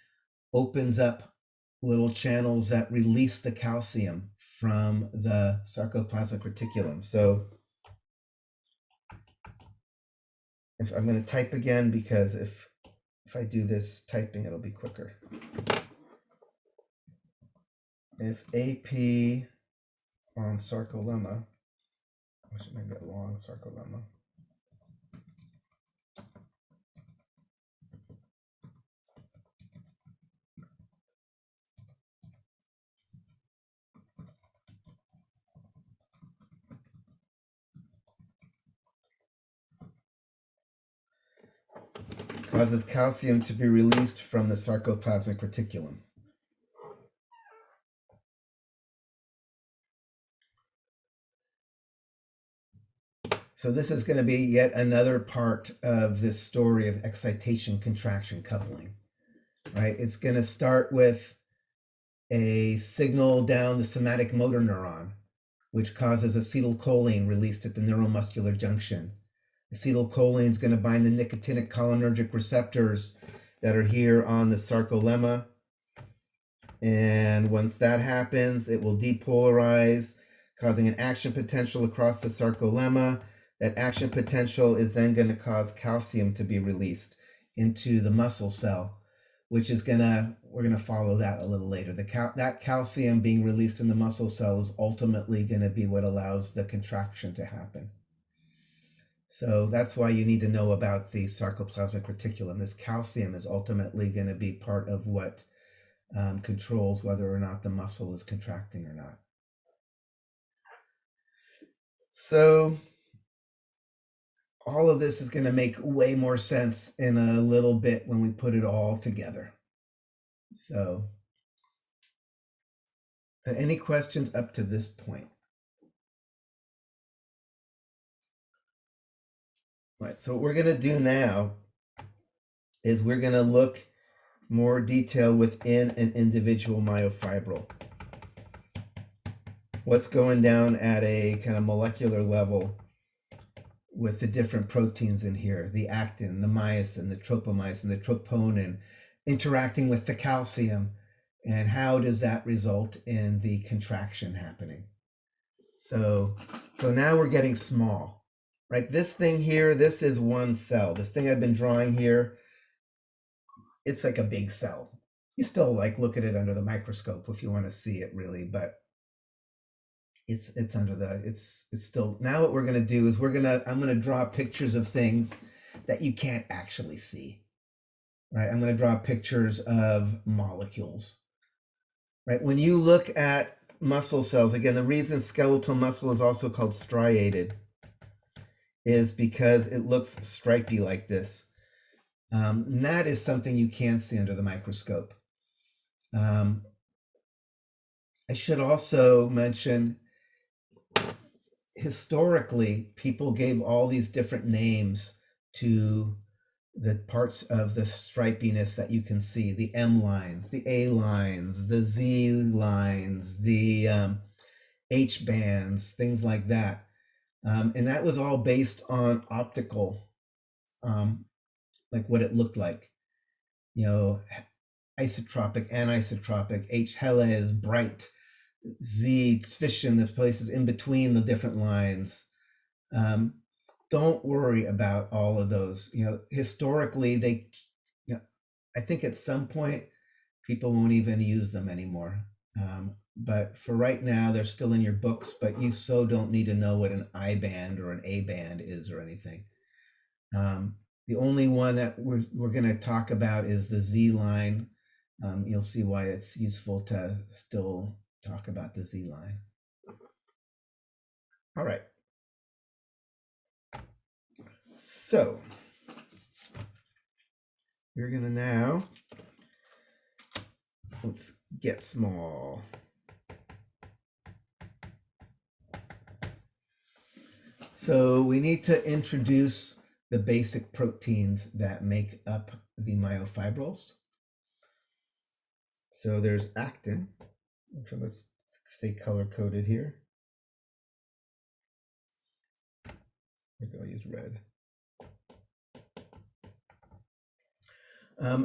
opens up little channels that release the calcium from the Sarcoplasmic Reticulum. So if I'm going to type again, because if I do this typing, it'll be quicker. If AP on sarcolemma, which may be a long sarcolemma, causes calcium to be released from the Sarcoplasmic Reticulum. So this is going to be yet another part of this story of excitation, contraction, coupling, right? It's going to start with a signal down the somatic motor neuron, which causes acetylcholine released at the neuromuscular junction. Acetylcholine is going to bind the nicotinic cholinergic receptors that are here on the sarcolemma. And once that happens, it will depolarize, causing an action potential across the sarcolemma. That action potential is then going to cause calcium to be released into the muscle cell, which is we're going to follow that a little later. That calcium being released in the muscle cell is ultimately going to be what allows the contraction to happen. So that's why you need to know about the Sarcoplasmic Reticulum. This calcium is ultimately going to be part of what controls whether or not the muscle is contracting or not. So all of this is going to make way more sense in a little bit when we put it all together. So any questions up to this point? Right, so what we're going to do now is we're going to look more detail within an individual myofibril. What's going down at a kind of molecular level with the different proteins in here, the actin, the myosin, the tropomyosin, the troponin, interacting with the calcium, and how does that result in the contraction happening? So now we're getting small, right? This thing here, this is one cell. This thing I've been drawing here, it's like a big cell. You still like look at it under the microscope if you want to see it really, but it's under the, it's still, now what we're going to do is I'm going to draw pictures of things that you can't actually see, right? I'm going to draw pictures of molecules, right? When you look at muscle cells, again, the reason skeletal muscle is also called striated is because it looks stripy like this. And that is something you can see under the microscope. I should also mention, historically, people gave all these different names to the parts of the stripiness that you can see, the M lines, the A lines, the Z lines, the H bands, things like that. And that was all based on optical, like what it looked like. You know, isotropic, anisotropic, H hella is bright, Z fission, the places in between the different lines. Don't worry about all of those. You know, historically, I think at some point people won't even use them anymore. But for right now, they're still in your books, but you so don't need to know what an I band or an A band is or anything. The only one that we're going to talk about is the Z line. You'll see why it's useful to still talk about the Z line. All right. So we're gonna now, let's get small. So we need to introduce the basic proteins that make up the myofibrils. So there's actin. So let's stay color coded here. Maybe I'll use red.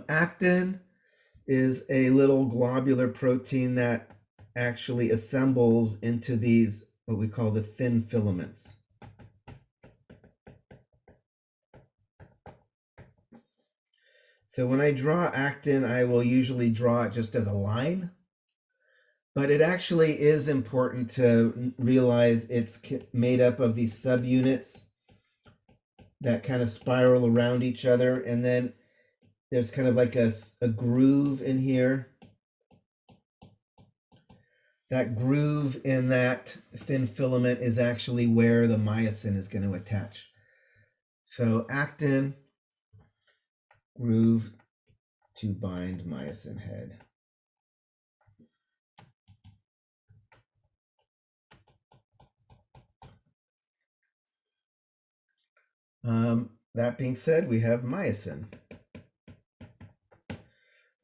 Actin is a little globular protein that actually assembles into these, what we call the thin filaments. So when I draw actin, I will usually draw it just as a line, but it actually is important to realize it's made up of these subunits that kind of spiral around each other, and then there's kind of like a groove in here. That groove in that thin filament is actually where the myosin is going to attach. So actin, groove to bind myosin head. That being said, we have myosin.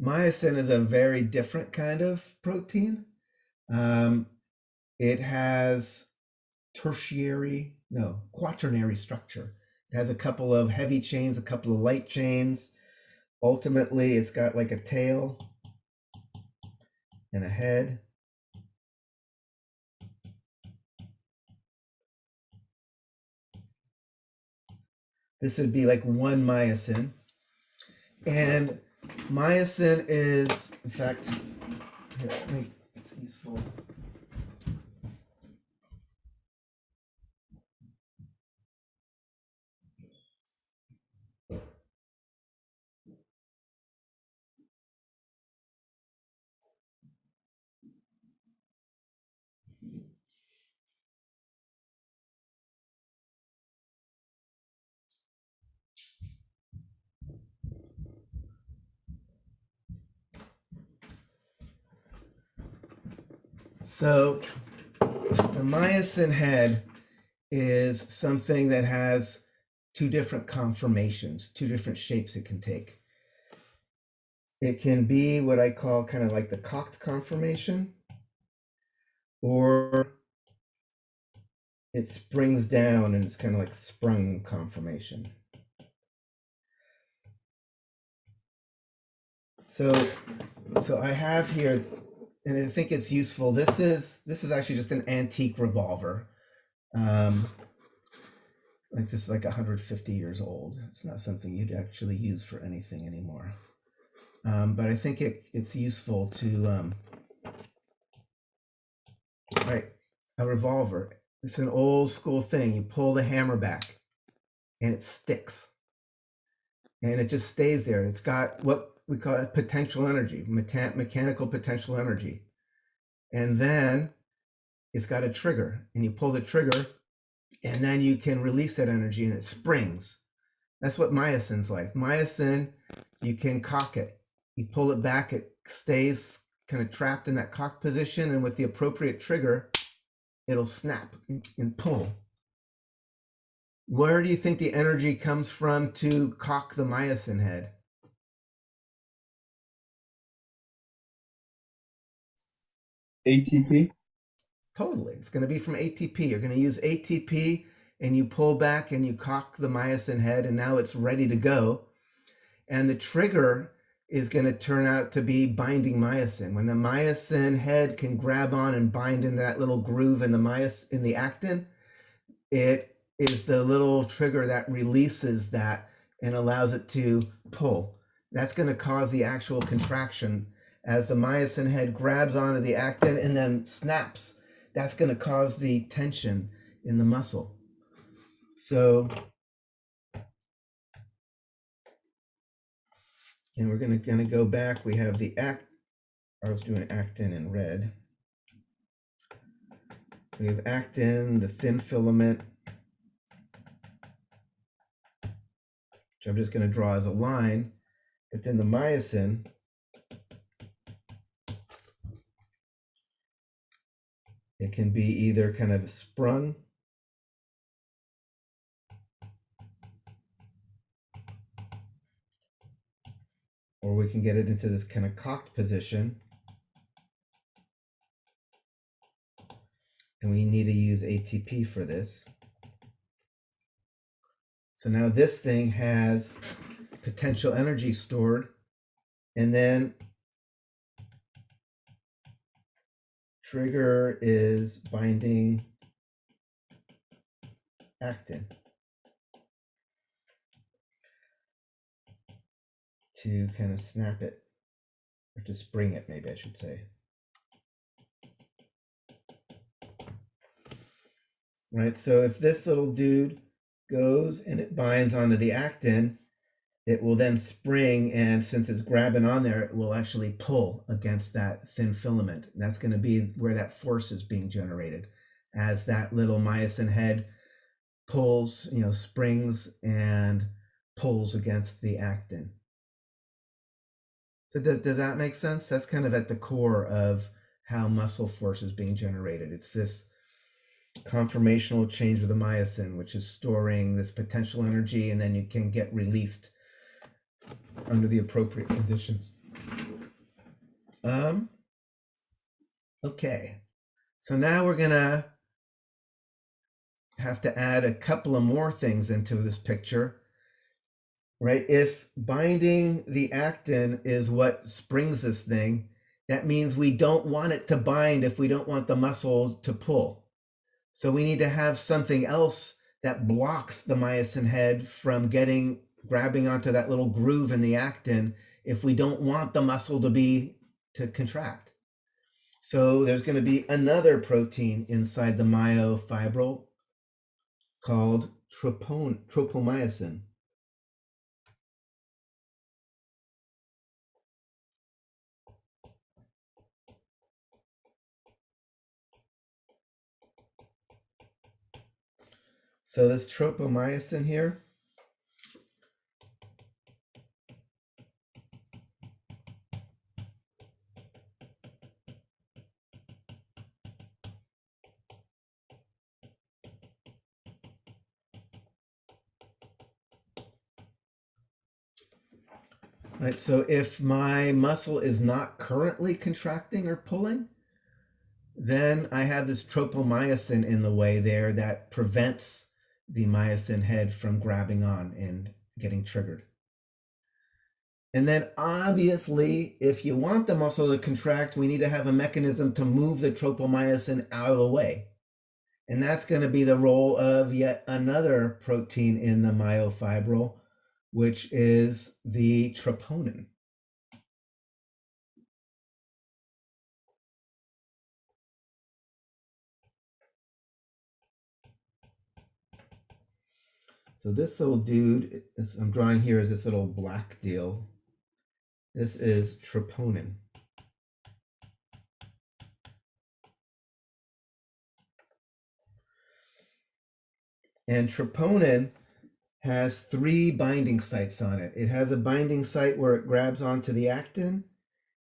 Myosin is a very different kind of protein. It has quaternary structure. It has a couple of heavy chains, a couple of light chains. Ultimately, it's got like a tail and a head. This would be like one myosin. And myosin is, in fact, here, it's useful. So the myosin head is something that has two different conformations, two different shapes it can take. It can be what I call kind of like the cocked conformation, or it springs down and it's kind of like sprung conformation. So I have here, and I think it's useful. This is actually just an antique revolver, like just like 150 years old. It's not something you'd actually use for anything anymore. But I think it's useful to, right, a revolver. It's an old school thing. You pull the hammer back and it sticks. And it just stays there. It's got what we call potential energy, mechanical potential energy. And then it's got a trigger, and you pull the trigger, and then you can release that energy and it springs. That's what myosin's like. Myosin, you can cock it. You pull it back, it stays kind of trapped in that cock position, and with the appropriate trigger, it'll snap and pull. Where do you think the energy comes from to cock the myosin head? ATP? Totally. It's going to be from ATP. You're going to use ATP, and you pull back and you cock the myosin head, and now it's ready to go. And the trigger is going to turn out to be binding myosin. When the myosin head can grab on and bind in that little groove in the actin, it is the little trigger that releases that and allows it to pull. That's going to cause the actual contraction as the myosin head grabs onto the actin and then snaps. That's going to cause the tension in the muscle. So, and we're going to go back. We have the I was doing actin in red. We have actin, the thin filament, which I'm just going to draw as a line. But then the myosin it can be either kind of sprung or we can get it into this kind of cocked position. And we need to use ATP for this. So now this thing has potential energy stored, and then trigger is binding actin to kind of snap it, or to spring it, maybe I should say. Right, so if this little dude goes and it binds onto the actin, it will then spring, and since it's grabbing on there, it will actually pull against that thin filament. And that's going to be where that force is being generated as that little myosin head pulls, springs and pulls against the actin. So does that make sense? That's kind of at the core of how muscle force is being generated. It's this conformational change of the myosin, which is storing this potential energy, and then you can get released under the appropriate conditions. Okay, so now we're gonna have to add a couple of more things into this picture, right? If binding the actin is what springs this thing, that means we don't want it to bind if we don't want the muscle to pull. So we need to have something else that blocks the myosin head from grabbing onto that little groove in the actin if we don't want the muscle to contract. So there's going to be another protein inside the myofibril called tropomyosin. So this tropomyosin here right, so if my muscle is not currently contracting or pulling, then I have this tropomyosin in the way there that prevents the myosin head from grabbing on and getting triggered. And then obviously, if you want the muscle to contract, we need to have a mechanism to move the tropomyosin out of the way. And that's going to be the role of yet another protein in the myofibril, which is the troponin. So this little dude, I'm drawing here is this little black deal. This is troponin. And troponin has 3 binding sites on it. It has a binding site where it grabs onto the actin,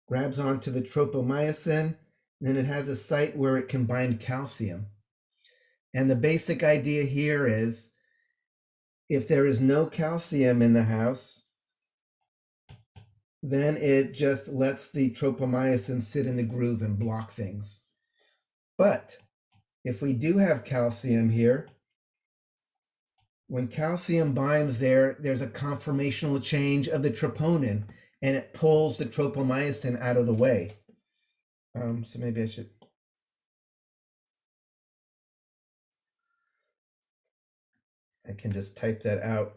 grabs onto the tropomyosin, and then it has a site where it can bind calcium. And the basic idea here is if there is no calcium in the house, then it just lets the tropomyosin sit in the groove and block things. But if we do have calcium here, when calcium binds there, there's a conformational change of the troponin, and it pulls the tropomyosin out of the way. So maybe I can just type that out.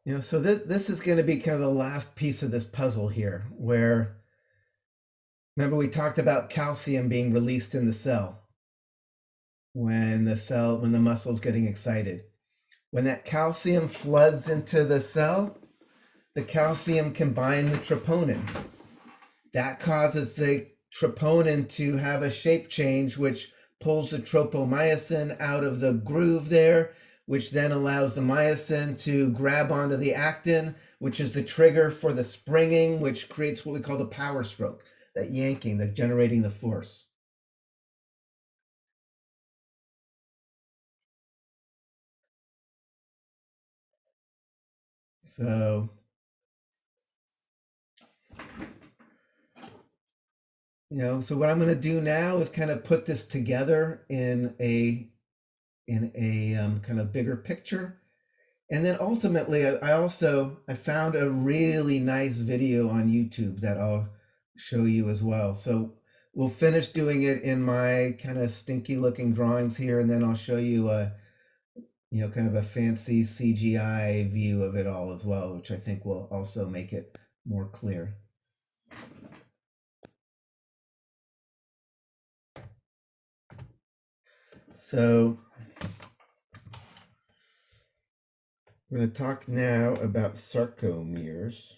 So this is going to be kind of the last piece of this puzzle here, where remember we talked about calcium being released in the cell when the muscle's getting excited. When that calcium floods into the cell, the calcium can bind the troponin. That causes the troponin to have a shape change, which pulls the tropomyosin out of the groove there, which then allows the myosin to grab onto the actin, which is the trigger for the springing, which creates what we call the power stroke, that yanking, the generating the force. So, so what I'm going to do now is kind of put this together in a kind of bigger picture. And then ultimately, I found a really nice video on YouTube that I'll show you as well. So we'll finish doing it in my kind of stinky looking drawings here, and then I'll show you kind of a fancy CGI view of it all as well, which I think will also make it more clear. So we're going to talk now about sarcomeres.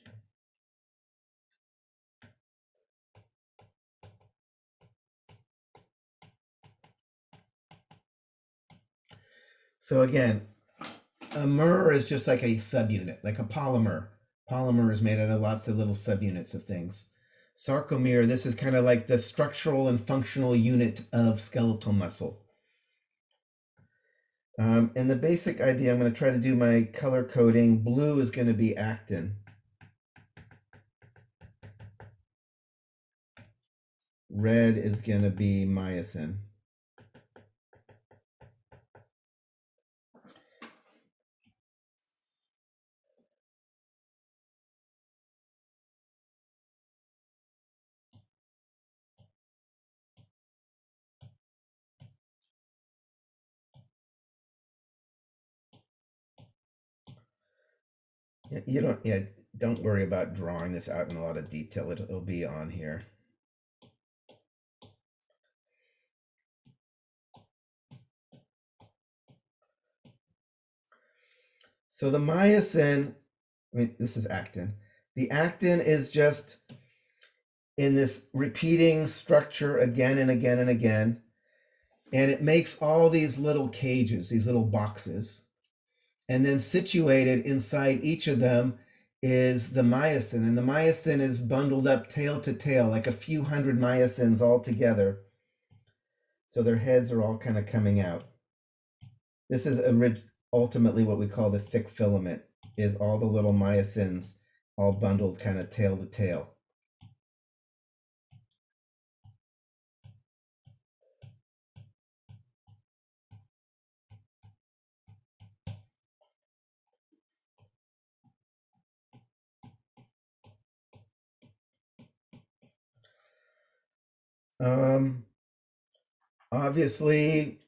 So again, a mer is just like a subunit, like a polymer. Polymer is made out of lots of little subunits of things. Sarcomere, this is kind of like the structural and functional unit of skeletal muscle. And the basic idea, I'm going to try to do my color coding. Blue is going to be actin. Red is going to be myosin. Don't worry about drawing this out in a lot of detail. It'll be on here. So the myosin, this is actin. The actin is just in this repeating structure again and again and again. And it makes all these little cages, these little boxes. And then situated inside each of them is the myosin. And the myosin is bundled up tail to tail, like a few hundred myosins all together. So their heads are all kind of coming out. This is ultimately what we call the thick filament, is all the little myosins all bundled kind of tail to tail. Obviously,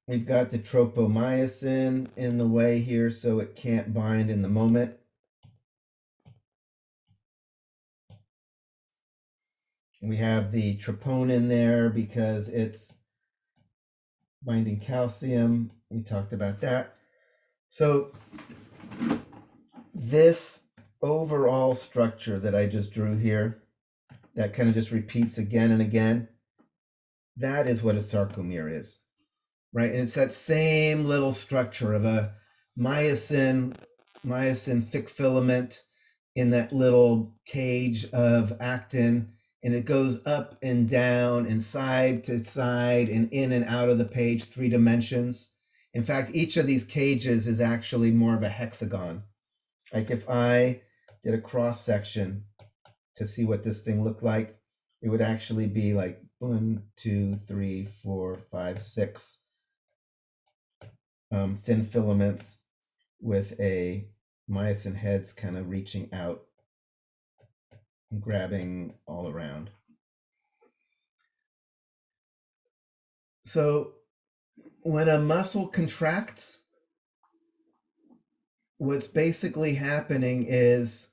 we've got the tropomyosin in the way here, so it can't bind in the moment. We have the troponin there because it's binding calcium. We talked about that. So this overall structure that I just drew here, that kind of just repeats again and again, that is what a sarcomere is, right? And it's that same little structure of a myosin thick filament in that little cage of actin, and it goes up and down and side to side and in and out of the page, 3 dimensions. In fact, each of these cages is actually more of a hexagon. Like if I did a cross section to see what this thing looked like, it would actually be like 1, 2, 3, 4, 5, 6 thin filaments with a myosin heads kind of reaching out and grabbing all around. So when a muscle contracts, what's basically happening is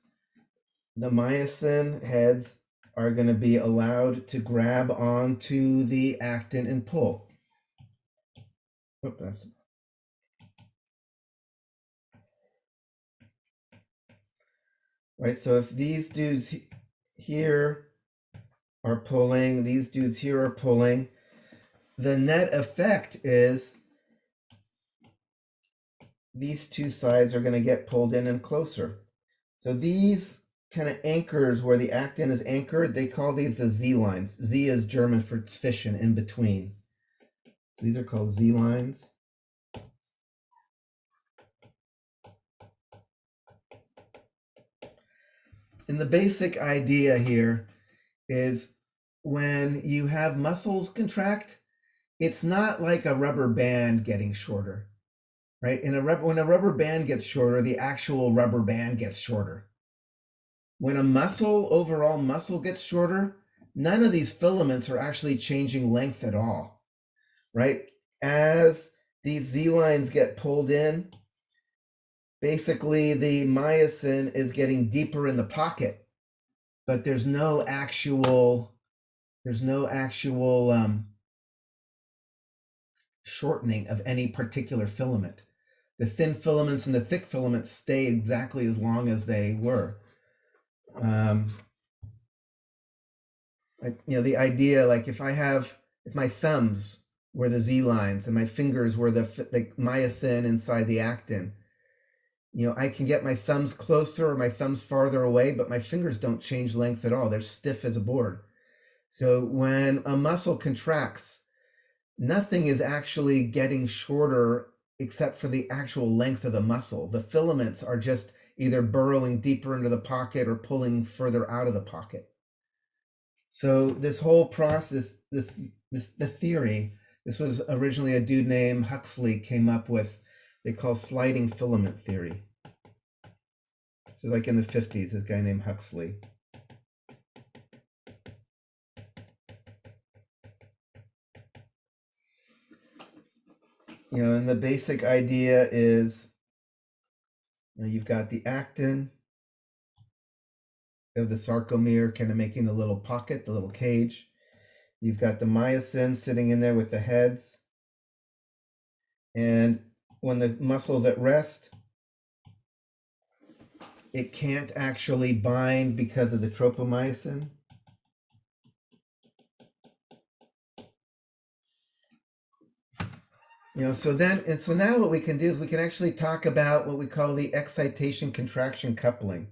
the myosin heads are going to be allowed to grab onto the actin and pull. Oop, that's... Right, so if these dudes here are pulling, these dudes here are pulling, the net effect is these two sides are going to get pulled in and closer. So these kind of anchors where the actin is anchored, they call these the Z lines. Z is German for zwischen, in between. These are called Z lines. And the basic idea here is when you have muscles contract, it's not like a rubber band getting shorter, right? When a rubber band gets shorter, the actual rubber band gets shorter. When a muscle, overall muscle gets shorter, none of these filaments are actually changing length at all, right? As these Z lines get pulled in, basically the myosin is getting deeper in the pocket, but there's no actual shortening of any particular filament. The thin filaments and the thick filaments stay exactly as long as they were. The idea, like if my thumbs were the Z lines and my fingers were the myosin inside the actin, I can get my thumbs closer or my thumbs farther away, but my fingers don't change length at all. They're stiff as a board. So when a muscle contracts, nothing is actually getting shorter except for the actual length of the muscle. The filaments are just either burrowing deeper into the pocket or pulling further out of the pocket. So this whole process, the theory, this was originally a dude named Huxley came up with, they call sliding filament theory. This is like in the 50s, this guy named Huxley. And the basic idea is, you've got the actin of the sarcomere kind of making the little pocket, the little cage. You've got the myosin sitting in there with the heads. And when the muscle's at rest, it can't actually bind because of the tropomyosin. So now what we can do is we can actually talk about what we call the excitation contraction coupling.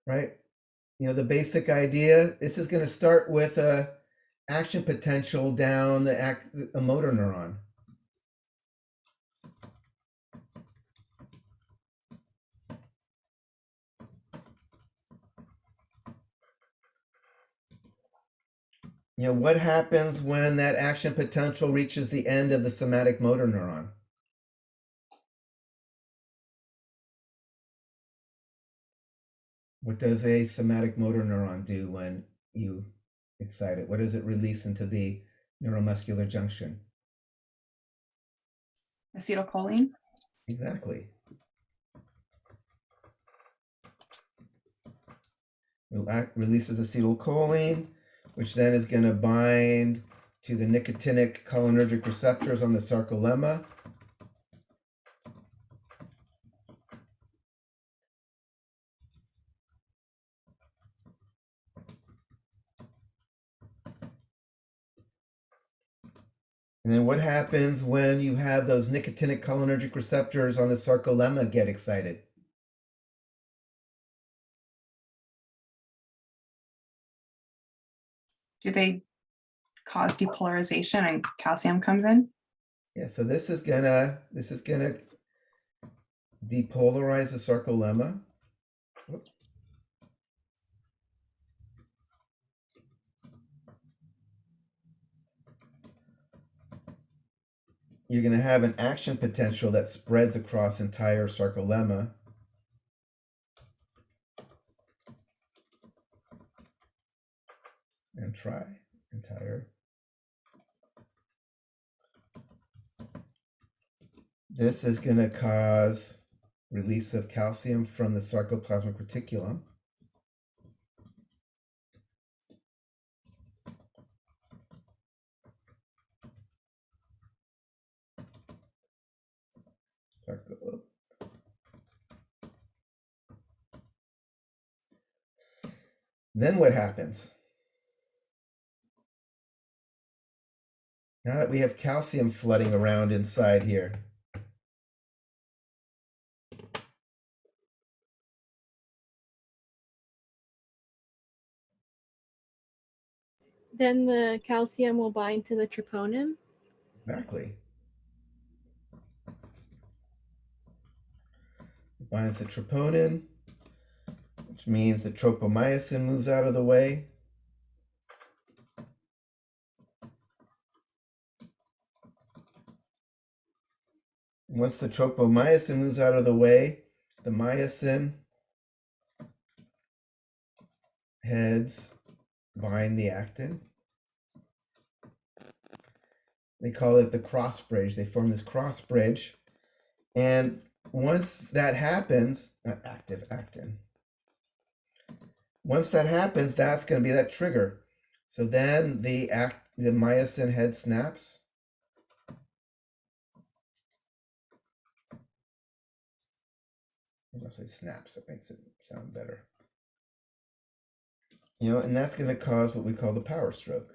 Right? The basic idea, this is going to start with a action potential down a motor neuron. What happens when that action potential reaches the end of the somatic motor neuron? What does a somatic motor neuron do when you excite it? What does it release into the neuromuscular junction? Acetylcholine. Exactly. Releases acetylcholine, which then is going to bind to the nicotinic cholinergic receptors on the sarcolemma. And then what happens when you have those nicotinic cholinergic receptors on the sarcolemma get excited? Do they cause depolarization and calcium comes in? Yeah, so this is gonna depolarize the sarcolemma. You're going to have an action potential that spreads across entire sarcolemma. entire. This is going to cause release of calcium from the sarcoplasmic reticulum. Then what happens? Now that we have calcium flooding around inside here, Then the calcium will bind to the troponin. exactly. It binds the troponin, which means the tropomyosin moves out of the way. Once the tropomyosin moves out of the way, the myosin heads bind the actin. They call it the cross bridge. They form this cross bridge. And once that happens, actin. Once that happens, that's going to be that trigger. So then the myosin head snaps. I'm going to say snaps. It makes it sound better. You know, and that's going to cause what we call the power stroke.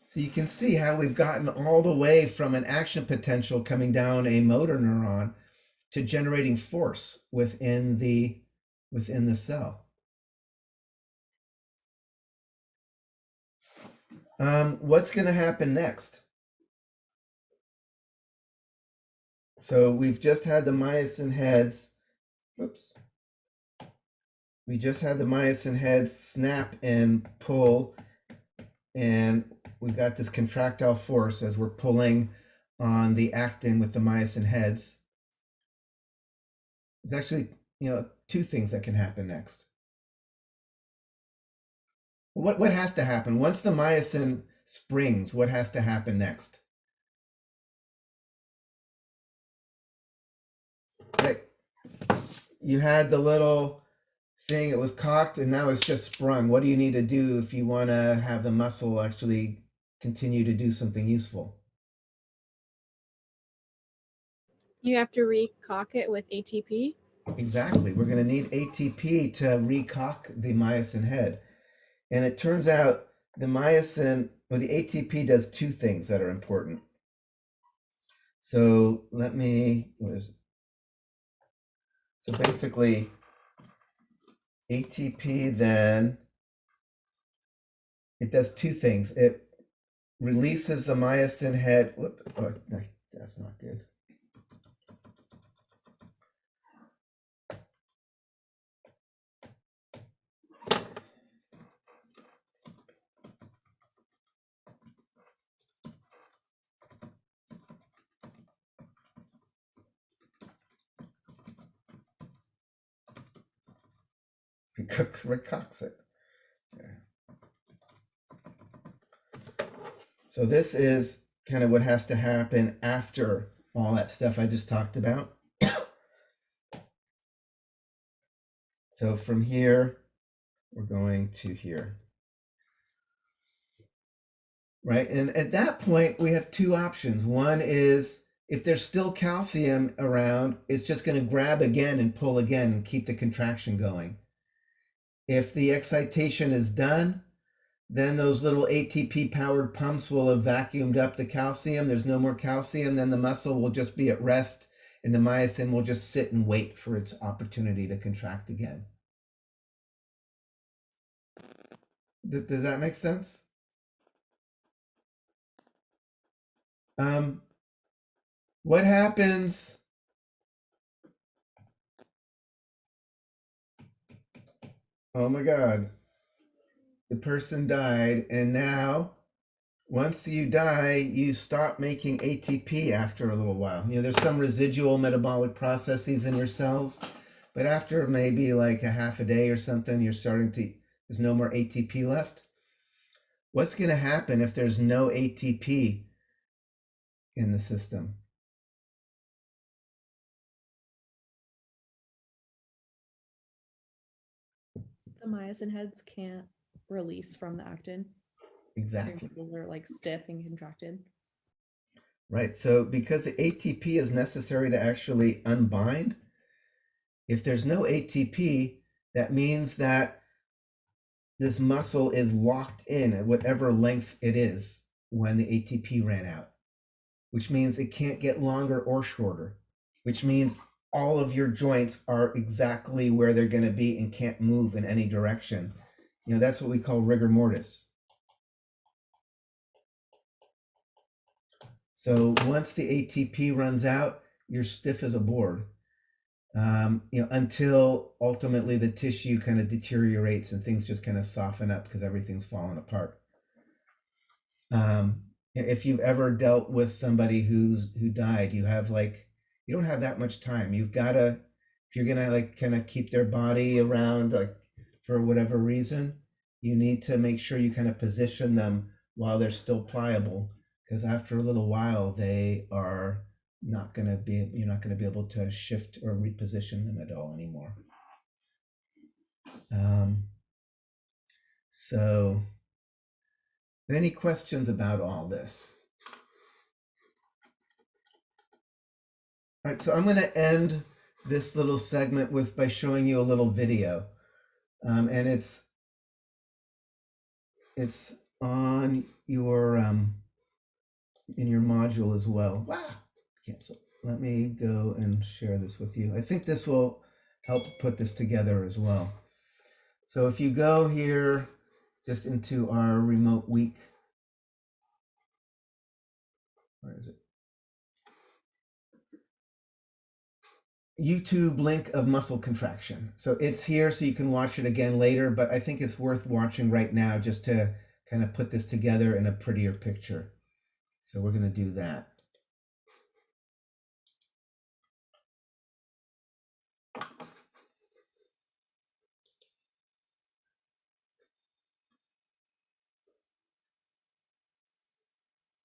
So you can see how we've gotten all the way from an action potential coming down a motor neuron to generating force within the cell. What's going to happen next? So we've just had the myosin heads. Whoops. We just had the myosin heads snap and pull, and we've got this contractile force as we're pulling on the actin with the myosin heads. There's actually, two things that can happen next. What has to happen? Once the myosin springs, what has to happen next? Right. You had the little thing, it was cocked, and now it's just sprung. What do you need to do if you want to have the muscle actually continue to do something useful? You have to recock it with ATP. Exactly. We're going to need ATP to recock the myosin head. And it turns out the myosin, or the ATP does two things that are important. So so basically ATP then, it does two things. It releases the myosin head. Oh, no, that's not good. Recocks it. There. So this is kind of what has to happen after all that stuff I just talked about. So from here, we're going to here. Right, and at that point, we have two options. One is, if there's still calcium around, it's just going to grab again and pull again and keep the contraction going. If the excitation is done, then those little ATP powered pumps will have vacuumed up the calcium. There's no more calcium. Then the muscle will just be at rest and the myosin will just sit and wait for its opportunity to contract again. Does that make sense? What happens? Oh my God, the person died, and now once you die, you stop making ATP after a little while. There's some residual metabolic processes in your cells, but after maybe like a half a day or something, you're starting to, there's no more ATP left. What's going to happen if there's no ATP in the system? The myosin heads can't release from the actin. Exactly. Those are like stiff and contracted. Right. So because the ATP is necessary to actually unbind, if there's no ATP, that means that this muscle is locked in at whatever length it is when the ATP ran out, which means it can't get longer or shorter, which means all of your joints are exactly where they're going to be and can't move in any direction. You know, that's what we call rigor mortis. So once the ATP runs out, you're stiff as a board, you know, until ultimately the tissue kind of deteriorates and things just kind of soften up because everything's falling apart. If you've ever dealt with somebody who died, you don't have that much time. You've got to, if you're gonna like kind of keep their body around, like for whatever reason, you need to make sure you kind of position them while they're still pliable. Because after a little while, they are not going to be, you're not going to be able to shift or reposition them at all anymore. So, any questions about all this? All right, so I'm going to end this little segment by showing you a little video, and it's on your in your module as well. Wow. So let me go and share this with you. I think this will help put this together as well. So if you go here just into our remote week, where is it? YouTube link of muscle contraction. So it's here so you can watch it again later, but I think it's worth watching right now just to kind of put this together in a prettier picture. So we're going to do that.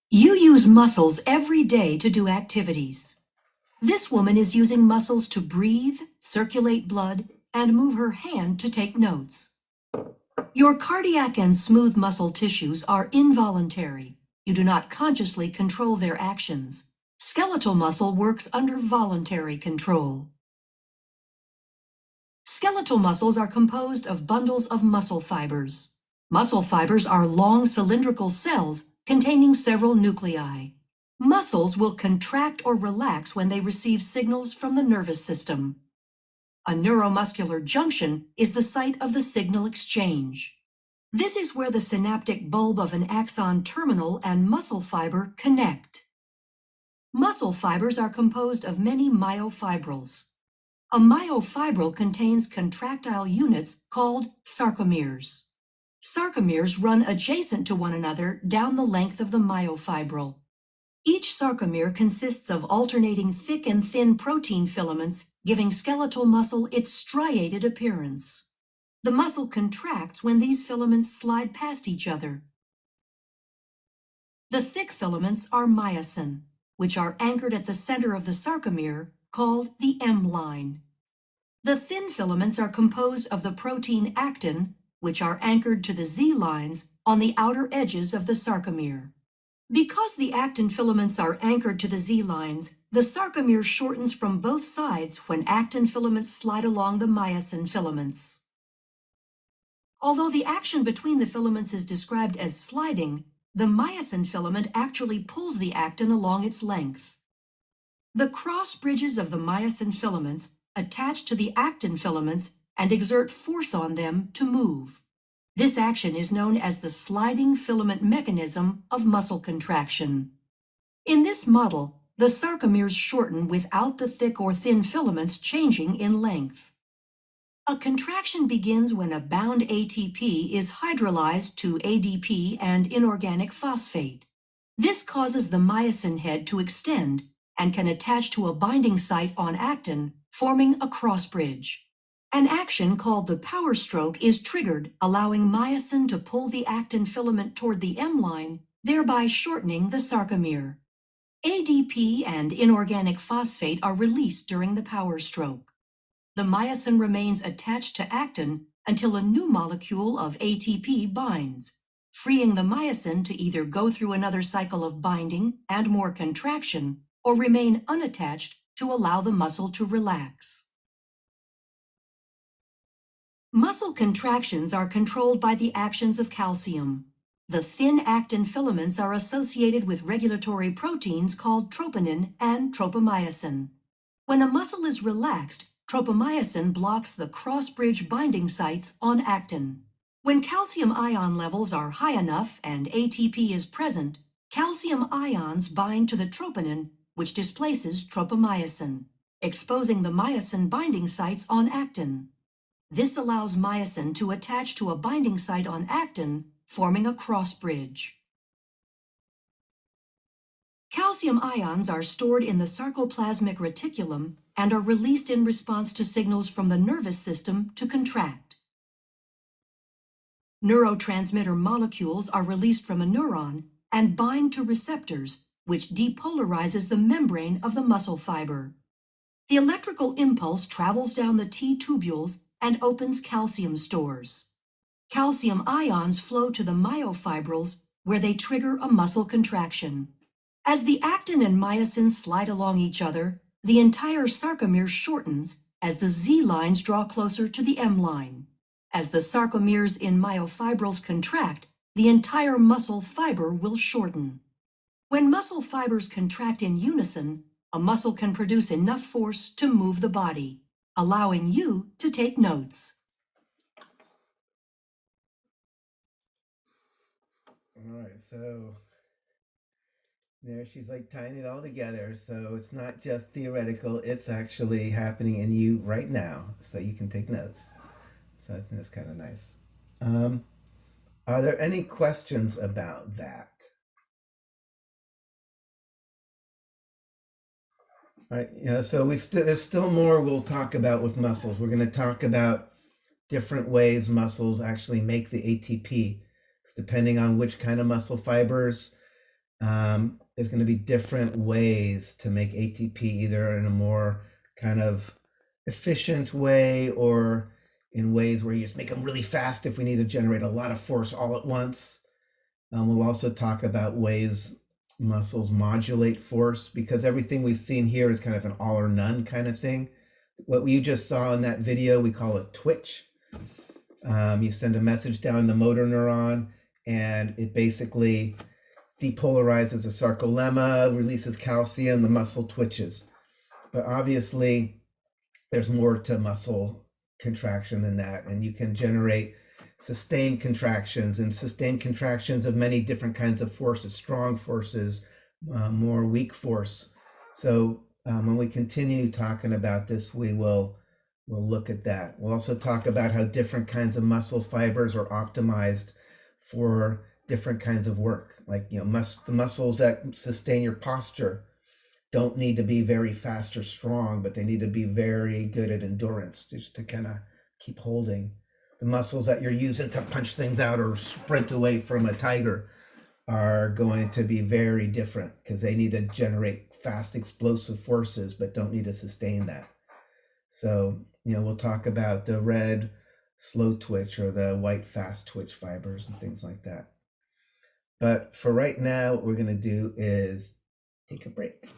You use muscles every day to do activities. This woman is using muscles to breathe, circulate blood, and move her hand to take notes. Your cardiac and smooth muscle tissues are involuntary. You do not consciously control their actions. Skeletal muscle works under voluntary control. Skeletal muscles are composed of bundles of muscle fibers. Muscle fibers are long cylindrical cells containing several nuclei. Muscles will contract or relax when they receive signals from the nervous system. A neuromuscular junction is the site of the signal exchange. This is where the synaptic bulb of an axon terminal and muscle fiber connect. Muscle fibers are composed of many myofibrils. A myofibril contains contractile units called sarcomeres. Sarcomeres run adjacent to one another down the length of the myofibril. Each sarcomere consists of alternating thick and thin protein filaments, giving skeletal muscle its striated appearance. The muscle contracts when these filaments slide past each other. The thick filaments are myosin, which are anchored at the center of the sarcomere, called the M line. The thin filaments are composed of the protein actin, which are anchored to the Z lines on the outer edges of the sarcomere. Because the actin filaments are anchored to the Z lines, the sarcomere shortens from both sides when actin filaments slide along the myosin filaments. Although the action between the filaments is described as sliding, the myosin filament actually pulls the actin along its length. The cross bridges of the myosin filaments attach to the actin filaments and exert force on them to move. This action is known as the sliding filament mechanism of muscle contraction. In this model, the sarcomeres shorten without the thick or thin filaments changing in length. A contraction begins when a bound ATP is hydrolyzed to ADP and inorganic phosphate. This causes the myosin head to extend and can attach to a binding site on actin, forming a cross bridge. An action called the power stroke is triggered, allowing myosin to pull the actin filament toward the M line, thereby shortening the sarcomere. ADP and inorganic phosphate are released during the power stroke. The myosin remains attached to actin until a new molecule of ATP binds, freeing the myosin to either go through another cycle of binding and more contraction or remain unattached to allow the muscle to relax. Muscle contractions are controlled by the actions of calcium. The thin actin filaments are associated with regulatory proteins called troponin and tropomyosin. When a muscle is relaxed, tropomyosin blocks the cross-bridge binding sites on actin. When calcium ion levels are high enough and ATP is present, calcium ions bind to the troponin, which displaces tropomyosin, exposing the myosin binding sites on actin. This allows myosin to attach to a binding site on actin, forming a cross bridge. Calcium ions are stored in the sarcoplasmic reticulum and are released in response to signals from the nervous system to contract. Neurotransmitter molecules are released from a neuron and bind to receptors, which depolarizes the membrane of the muscle fiber. The electrical impulse travels down the T-Tubules and opens calcium stores. Calcium ions flow to the myofibrils, where they trigger a muscle contraction. As the actin and myosin slide along each other, the entire sarcomere shortens as the Z lines draw closer to the M line. As the sarcomeres in myofibrils contract, the entire muscle fiber will shorten. When muscle fibers contract in unison, a muscle can produce enough force to move the body, allowing you to take notes. All right, so there she's like tying it all together. So it's not just theoretical, it's actually happening in you right now. So you can take notes. So I think that's kind of nice. Are there any questions about that? All right, yeah, so there's still more we'll talk about with muscles. We're going to talk about different ways muscles actually make the ATP. Depending on which kind of muscle fibers, there's going to be different ways to make ATP, either in a more kind of efficient way or in ways where you just make them really fast if we need to generate a lot of force all at once. We'll also talk about ways muscles modulate force, because everything we've seen here is kind of an all or none kind of thing. What you just saw in that video, we call it twitch. You send a message down the motor neuron, and it basically depolarizes a sarcolemma, releases calcium, the muscle twitches. But obviously, there's more to muscle contraction than that, and you can generate sustained contractions of many different kinds of forces, strong forces, more weak force. So when we continue talking about this, we'll look at that. We'll also talk about how different kinds of muscle fibers are optimized for different kinds of work. Like, the muscles that sustain your posture don't need to be very fast or strong, but they need to be very good at endurance, just to kind of keep holding. The muscles that you're using to punch things out or sprint away from a tiger are going to be very different, because they need to generate fast explosive forces, but don't need to sustain that. So, we'll talk about the red slow twitch or the white fast twitch fibers and things like that. But for right now, what we're going to do is take a break.